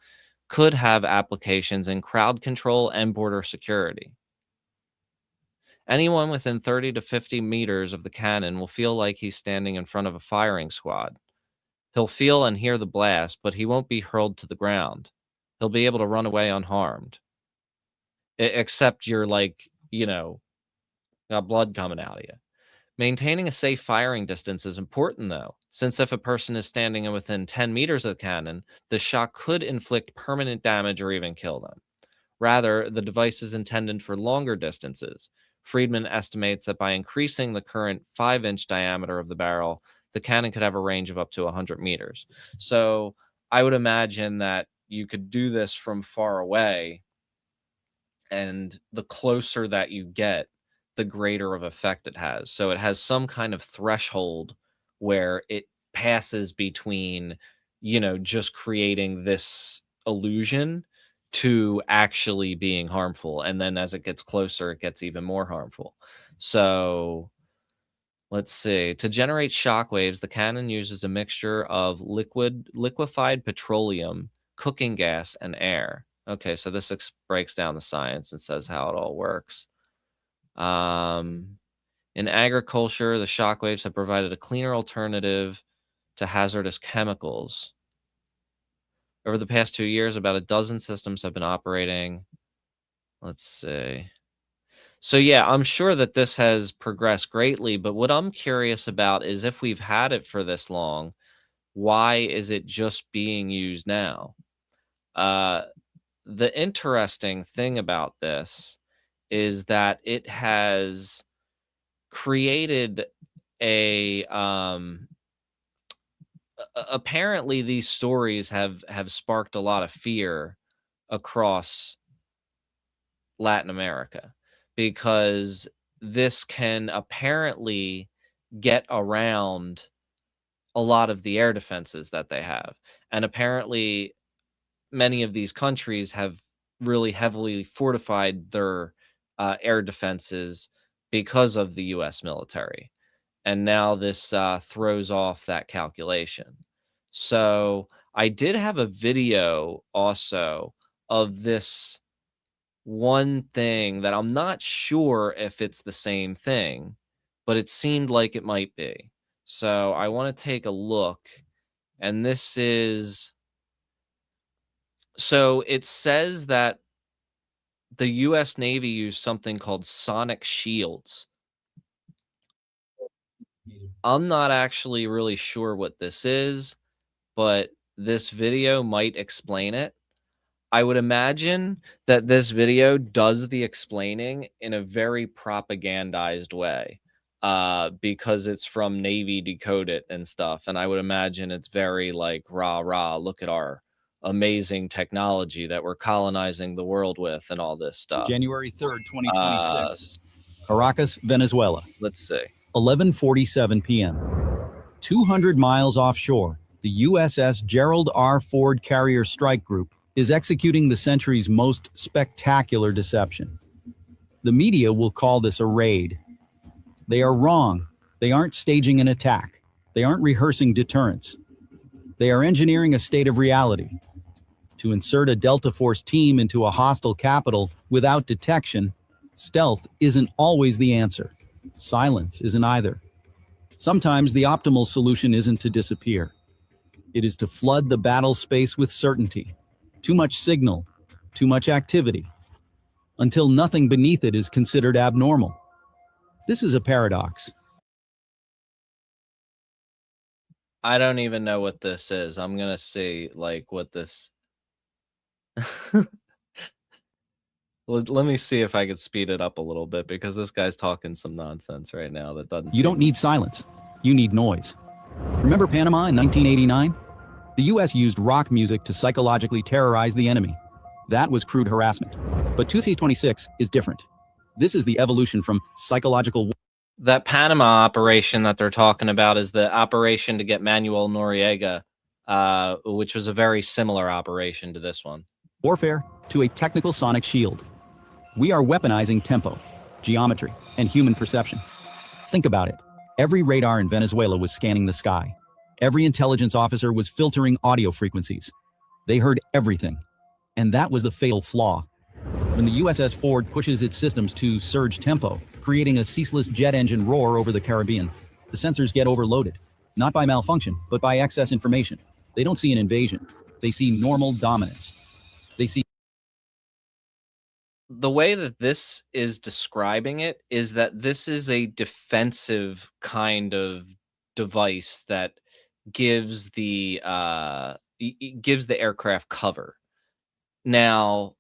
could have applications in crowd control and border security. Anyone within 30 to 50 meters of the cannon will feel like he's standing in front of a firing squad. He'll feel and hear the blast, but he won't be hurled to the ground. He'll be able to run away unharmed. Except you're like, got blood coming out of you. Maintaining a safe firing distance is important, though, since if a person is standing within 10 meters of the cannon, the shock could inflict permanent damage or even kill them. Rather, the device is intended for longer distances. Friedman estimates that by increasing the current 5-inch diameter of the barrel, the cannon could have a range of up to 100 meters. So I would imagine that you could do this from far away, and the closer that you get, the greater of effect it has. So it has some kind of threshold where it passes between, just creating this illusion to actually being harmful. And then as it gets closer, it gets even more harmful. So let's see. To generate shock waves, the cannon uses a mixture of liquefied petroleum, cooking gas, and air. Okay, so this breaks down the science and says how it all works. In agriculture, the shock waves have provided a cleaner alternative to hazardous chemicals. Over the past 2 years, about a dozen systems have been operating. Let's see. So yeah, I'm sure that this has progressed greatly, but what I'm curious about is if we've had it for this long, why is it just being used now? The interesting thing about this is that it has created apparently these stories have sparked a lot of fear across Latin America, because this can apparently get around a lot of the air defenses that they have. And apparently many of these countries have really heavily fortified their air defenses because of the US military. And now this throws off that calculation. So I did have a video also of this one thing that I'm not sure if it's the same thing, but it seemed like it might be. So I want to take a look. And this is... So it says that the US Navy used something called sonic shields. I'm not actually really sure what this is, but this video might explain it. I would imagine that this video does the explaining in a very propagandized way, because it's from Navy Decode It and stuff. And I would imagine it's very like, rah, rah, look at our amazing technology that we're colonizing the world with and all this stuff. January 3rd, 2026. Caracas, Venezuela. Let's see. 11:47 p.m. 200 miles offshore, the USS Gerald R. Ford Carrier Strike Group is executing the century's most spectacular deception. The media will call this a raid. They are wrong. They aren't staging an attack. They aren't rehearsing deterrence. They are engineering a state of reality. To insert a Delta Force team into a hostile capital without detection, stealth isn't always the answer. Silence isn't either. Sometimes the optimal solution isn't to disappear. It is to flood the battle space with certainty. Too much signal, too much activity, until nothing beneath it is considered abnormal. This is a paradox. I don't even know what this is. I'm gonna see like what this. Let me see if I could speed it up a little bit because this guy's talking some nonsense right now that doesn't. You don't need silence. You need noise. Remember Panama in 1989? The US used rock music to psychologically terrorize the enemy. That was crude harassment. But 2026 is different. This is the evolution from psychological. That Panama operation that they're talking about is the operation to get Manuel Noriega, which was a very similar operation to this one. Warfare to a technical sonic shield. We are weaponizing tempo, geometry, and human perception. Think about it. Every radar in Venezuela was scanning the sky. Every intelligence officer was filtering audio frequencies. They heard everything. And that was the fatal flaw. When the USS Ford pushes its systems to surge tempo, creating a ceaseless jet engine roar over the Caribbean, the sensors get overloaded. Not by malfunction, but by excess information. They don't see an invasion. They see normal dominance. They see. The way that this is describing it is that this is a defensive kind of device that gives the aircraft cover. Now,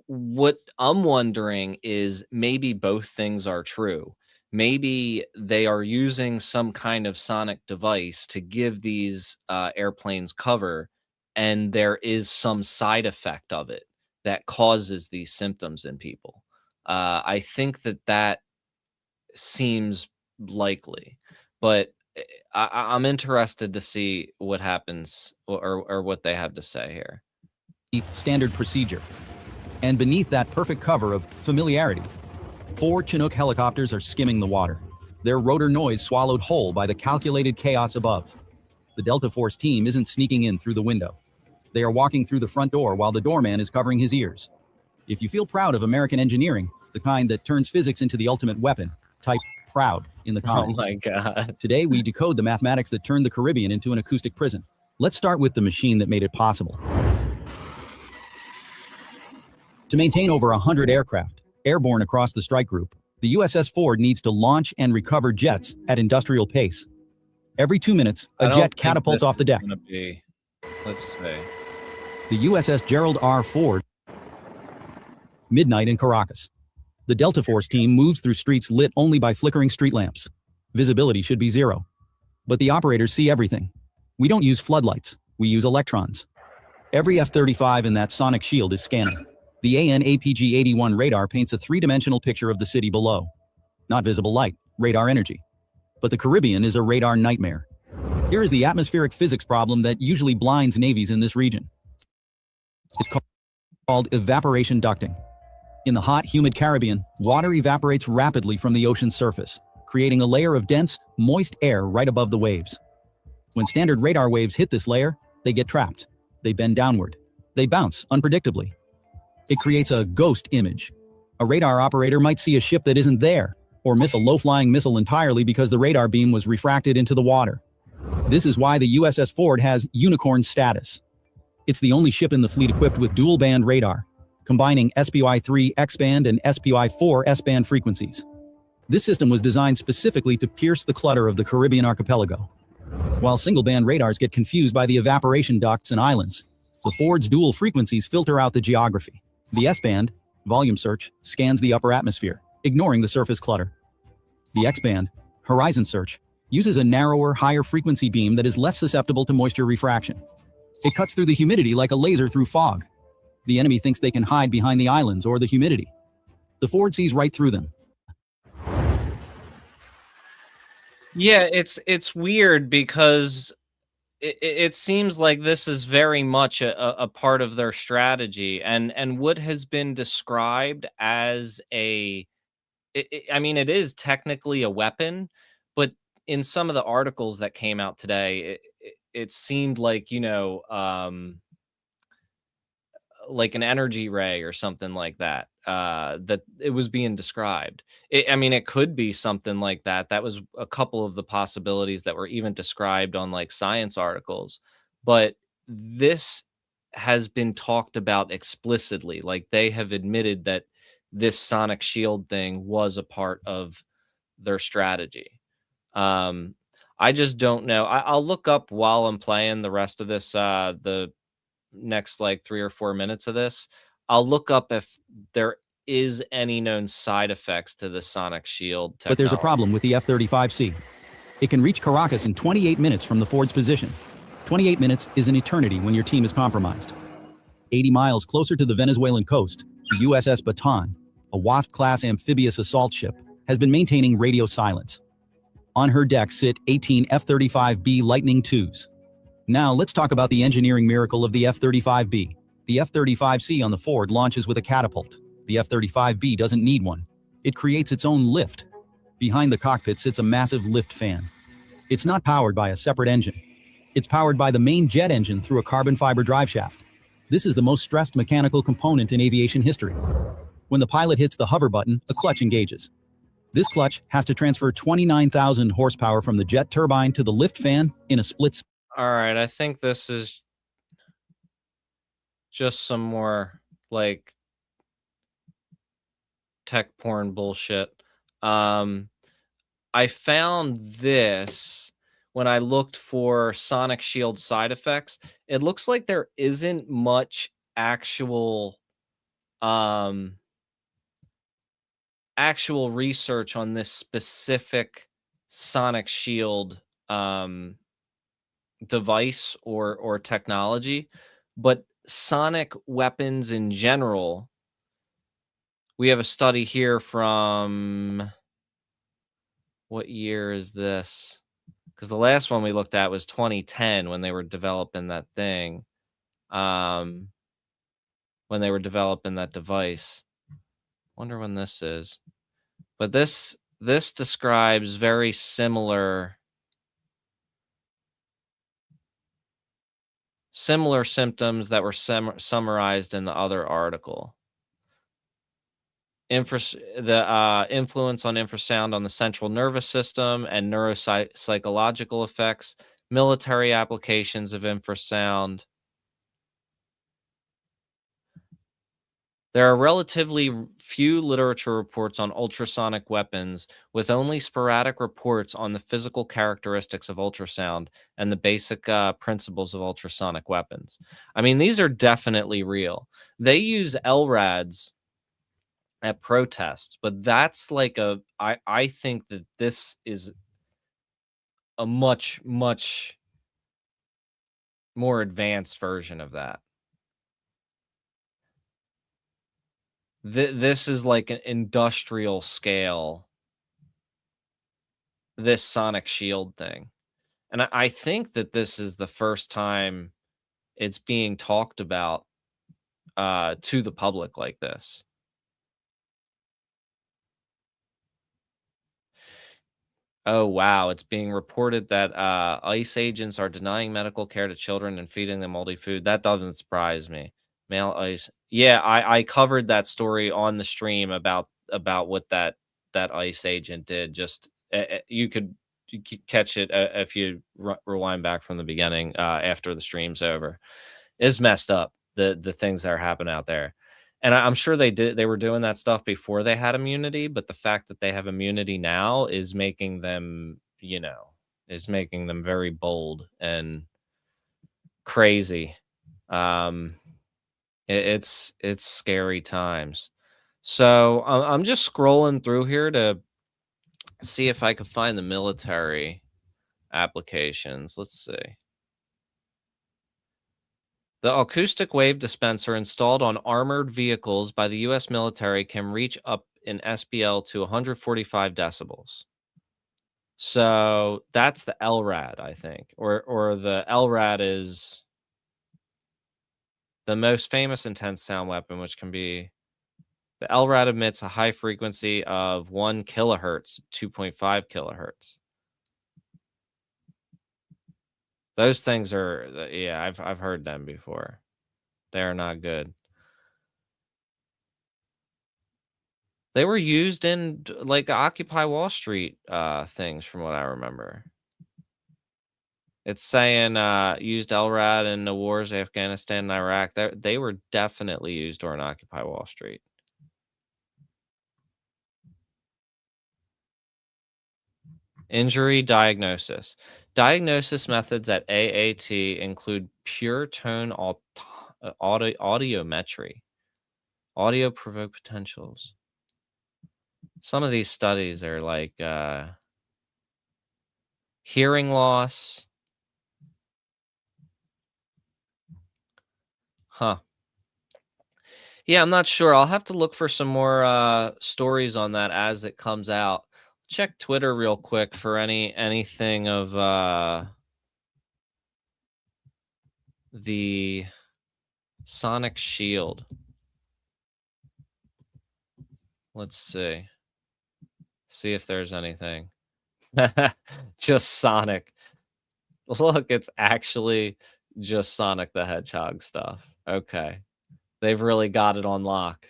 what I'm wondering is maybe both things are true. Maybe they are using some kind of sonic device to give these airplanes cover, and there is some side effect of it that causes these symptoms in people. I think that seems likely, but I'm interested to see what happens or what they have to say here. Standard procedure. And beneath that perfect cover of familiarity, 4 Chinook helicopters are skimming the water, their rotor noise swallowed whole by the calculated chaos above. The Delta Force team isn't sneaking in through the window. They are walking through the front door while the doorman is covering his ears. If you feel proud of American engineering, the kind that turns physics into the ultimate weapon, type proud in the comments. Oh my God. Today we decode the mathematics that turned the Caribbean into an acoustic prison. Let's start with the machine that made it possible. To maintain over 100 aircraft, airborne across the strike group, the USS Ford needs to launch and recover jets at industrial pace. Every 2 minutes, a jet catapults off the deck. Let's see. The USS Gerald R. Ford. Midnight in Caracas. The Delta Force team moves through streets lit only by flickering street lamps. Visibility should be 0. But the operators see everything. We don't use floodlights, we use electrons. Every F-35 in that sonic shield is scanning. The AN/APG-81 radar paints a 3-dimensional picture of the city below. Not visible light, radar energy. But the Caribbean is a radar nightmare. Here is the atmospheric physics problem that usually blinds navies in this region. It's called evaporation ducting. In the hot, humid Caribbean, water evaporates rapidly from the ocean's surface, creating a layer of dense, moist air right above the waves. When standard radar waves hit this layer, they get trapped. They bend downward. They bounce unpredictably. It creates a ghost image. A radar operator might see a ship that isn't there, or miss a low-flying missile entirely because the radar beam was refracted into the water. This is why the USS Ford has unicorn status. It's the only ship in the fleet equipped with dual-band radar, combining SPY-3 X-band and SPY-4 S-band frequencies. This system was designed specifically to pierce the clutter of the Caribbean archipelago. While single-band radars get confused by the evaporation ducts and islands, the Ford's dual frequencies filter out the geography. The S-band, volume search, scans the upper atmosphere, ignoring the surface clutter. The X-band, horizon search, uses a narrower, higher frequency beam that is less susceptible to moisture refraction. It cuts through the humidity like a laser through fog. The enemy thinks they can hide behind the islands or the humidity. The Ford sees right through them. Yeah, it's weird because it seems like this is very much a part of their strategy, and what has been described as I mean, it is technically a weapon, but in some of the articles that came out today, it seemed like, like an energy ray or something like that, that it was being described. I mean, it could be something like that. That was a couple of the possibilities that were even described on like science articles. But this has been talked about explicitly. Like they have admitted that this sonic shield thing was a part of their strategy. Um, I just don't know. I'll look up while I'm playing the rest of this, the next like 3 or 4 minutes of this. I'll look up if there is any known side effects to the sonic shield But there's a technology. problem with the F-35C. It can reach Caracas in 28 minutes from the Ford's position. 28 minutes is an eternity when your team is compromised. 80 miles closer to the Venezuelan coast, the USS Baton, a Wasp-class amphibious assault ship, has been maintaining radio silence. On her deck sit 18 F-35B Lightning IIs. Now let's talk about the engineering miracle of the F-35B. The F-35C on the Ford launches with a catapult. The F-35B doesn't need one. It creates its own lift. Behind the cockpit sits a massive lift fan. It's not powered by a separate engine. It's powered by the main jet engine through a carbon fiber drive shaft. This is the most stressed mechanical component in aviation history. When the pilot hits the hover button, a clutch engages. This clutch has to transfer 29,000 horsepower from the jet turbine to the lift fan in a split second. All right, I think this is just some more like tech porn bullshit. I found this when I looked for sonic shield side effects. It looks like there isn't much actual actual research on this specific sonic shield device or technology, but sonic weapons in general. We have a study here from what year is this? Because the last one we looked at was 2010 when they were developing that thing. When they were developing that device. Wonder when this is. But this describes very similar symptoms that were summarized in the other article. The influence on infrasound on the central nervous system and neuropsychological effects, military applications of infrasound. There are relatively few literature reports on ultrasonic weapons, with only sporadic reports on the physical characteristics of ultrasound and the basic principles of ultrasonic weapons. I mean, these are definitely real. They use LRADs at protests, but that's like I think that this is a much more advanced version of that. This is like an industrial scale, this sonic shield thing. And I think that this is the first time it's being talked about to the public like this. Oh, wow. It's being reported that ICE agents are denying medical care to children and feeding them moldy food. That doesn't surprise me. Male ICE. Yeah, I covered that story on the stream about what that ICE agent did. Just you could catch it if you rewind back from the beginning after the stream's over. It's messed up, the things that are happening out there. And I'm sure they were doing that stuff before they had immunity, but the fact that they have immunity now is making them, is making them very bold and crazy. It's scary times. So I'm just scrolling through here to see if I could find the military applications. Let's see. The acoustic wave dispenser installed on armored vehicles by the U.S. military can reach up in SBL to 145 decibels. So that's the LRAD, I think, or the LRAD is the most famous intense sound weapon, which can be the LRAD emits a high frequency of 1 kilohertz, 2.5 kilohertz. Those things are, yeah, I've heard them before. They're not good. They were used in like Occupy Wall Street things, from what I remember. It's saying used LRAD in the wars, Afghanistan and Iraq. They were definitely used during Occupy Wall Street. Injury diagnosis. Diagnosis methods at AAT include pure tone audiometry, audio provoke potentials. Some of these studies are like hearing loss. Huh. Yeah, I'm not sure. I'll have to look for some more stories on that as it comes out. Check Twitter real quick for anything of the sonic shield. Let's see. See if there's anything. Just Sonic. Look, it's actually just Sonic the Hedgehog stuff. Okay. They've really got it on lock.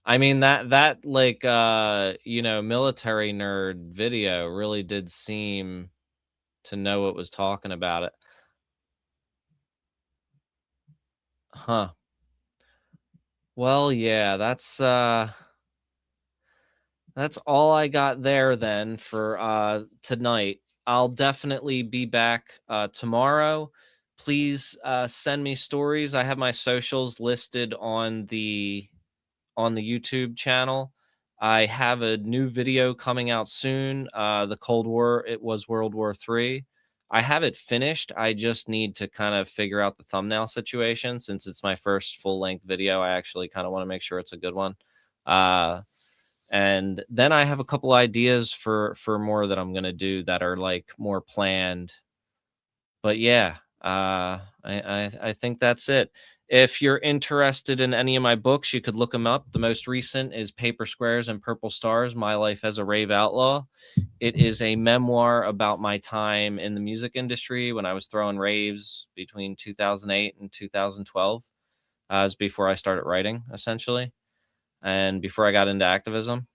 I mean, that like you know, military nerd video really did seem to know what was talking about it. Huh. Well, yeah, that's all I got there then for tonight. I'll definitely be back tomorrow. Please send me stories. I have my socials listed on the YouTube channel. I have a new video coming out soon. The Cold War, it was World War III. I have it finished. I just need to kind of figure out the thumbnail situation. Since it's my first full-length video, I actually kind of want to make sure it's a good one. And then I have a couple ideas for more that I'm gonna do that are like more planned. But yeah, I think that's it. If you're interested in any of my books, you could look them up. The most recent is Paper Squares and Purple Stars: My Life as a Rave Outlaw. It is a memoir about my time in the music industry when I was throwing raves between 2008 and 2012. It was before I started writing, essentially, and before I got into activism.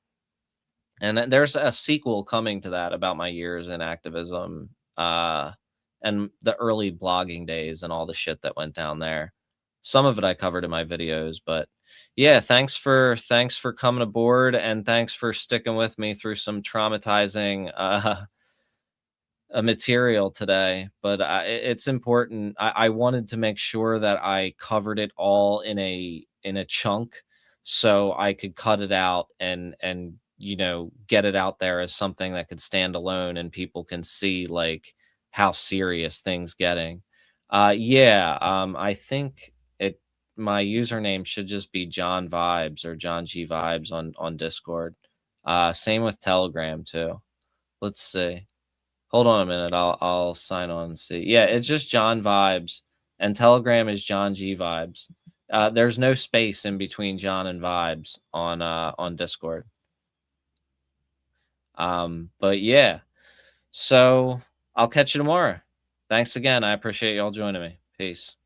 And then there's a sequel coming to that about my years in activism, and the early blogging days and all the shit that went down there. Some of it I covered in my videos, but yeah, thanks for coming aboard, and thanks for sticking with me through some traumatizing material today. But it's important. I wanted to make sure that I covered it all in a chunk, so I could cut it out and you know, get it out there as something that could stand alone and people can see like how serious things getting. Yeah, I think it my username should just be John Vibes or John G Vibes on Discord. Same with Telegram too. Let's see. Hold on a minute. I'll sign on and see. Yeah, it's just John Vibes, and Telegram is John G Vibes. There's no space in between John and Vibes on Discord. But yeah, so I'll catch you tomorrow. Thanks again. I appreciate y'all joining me. Peace.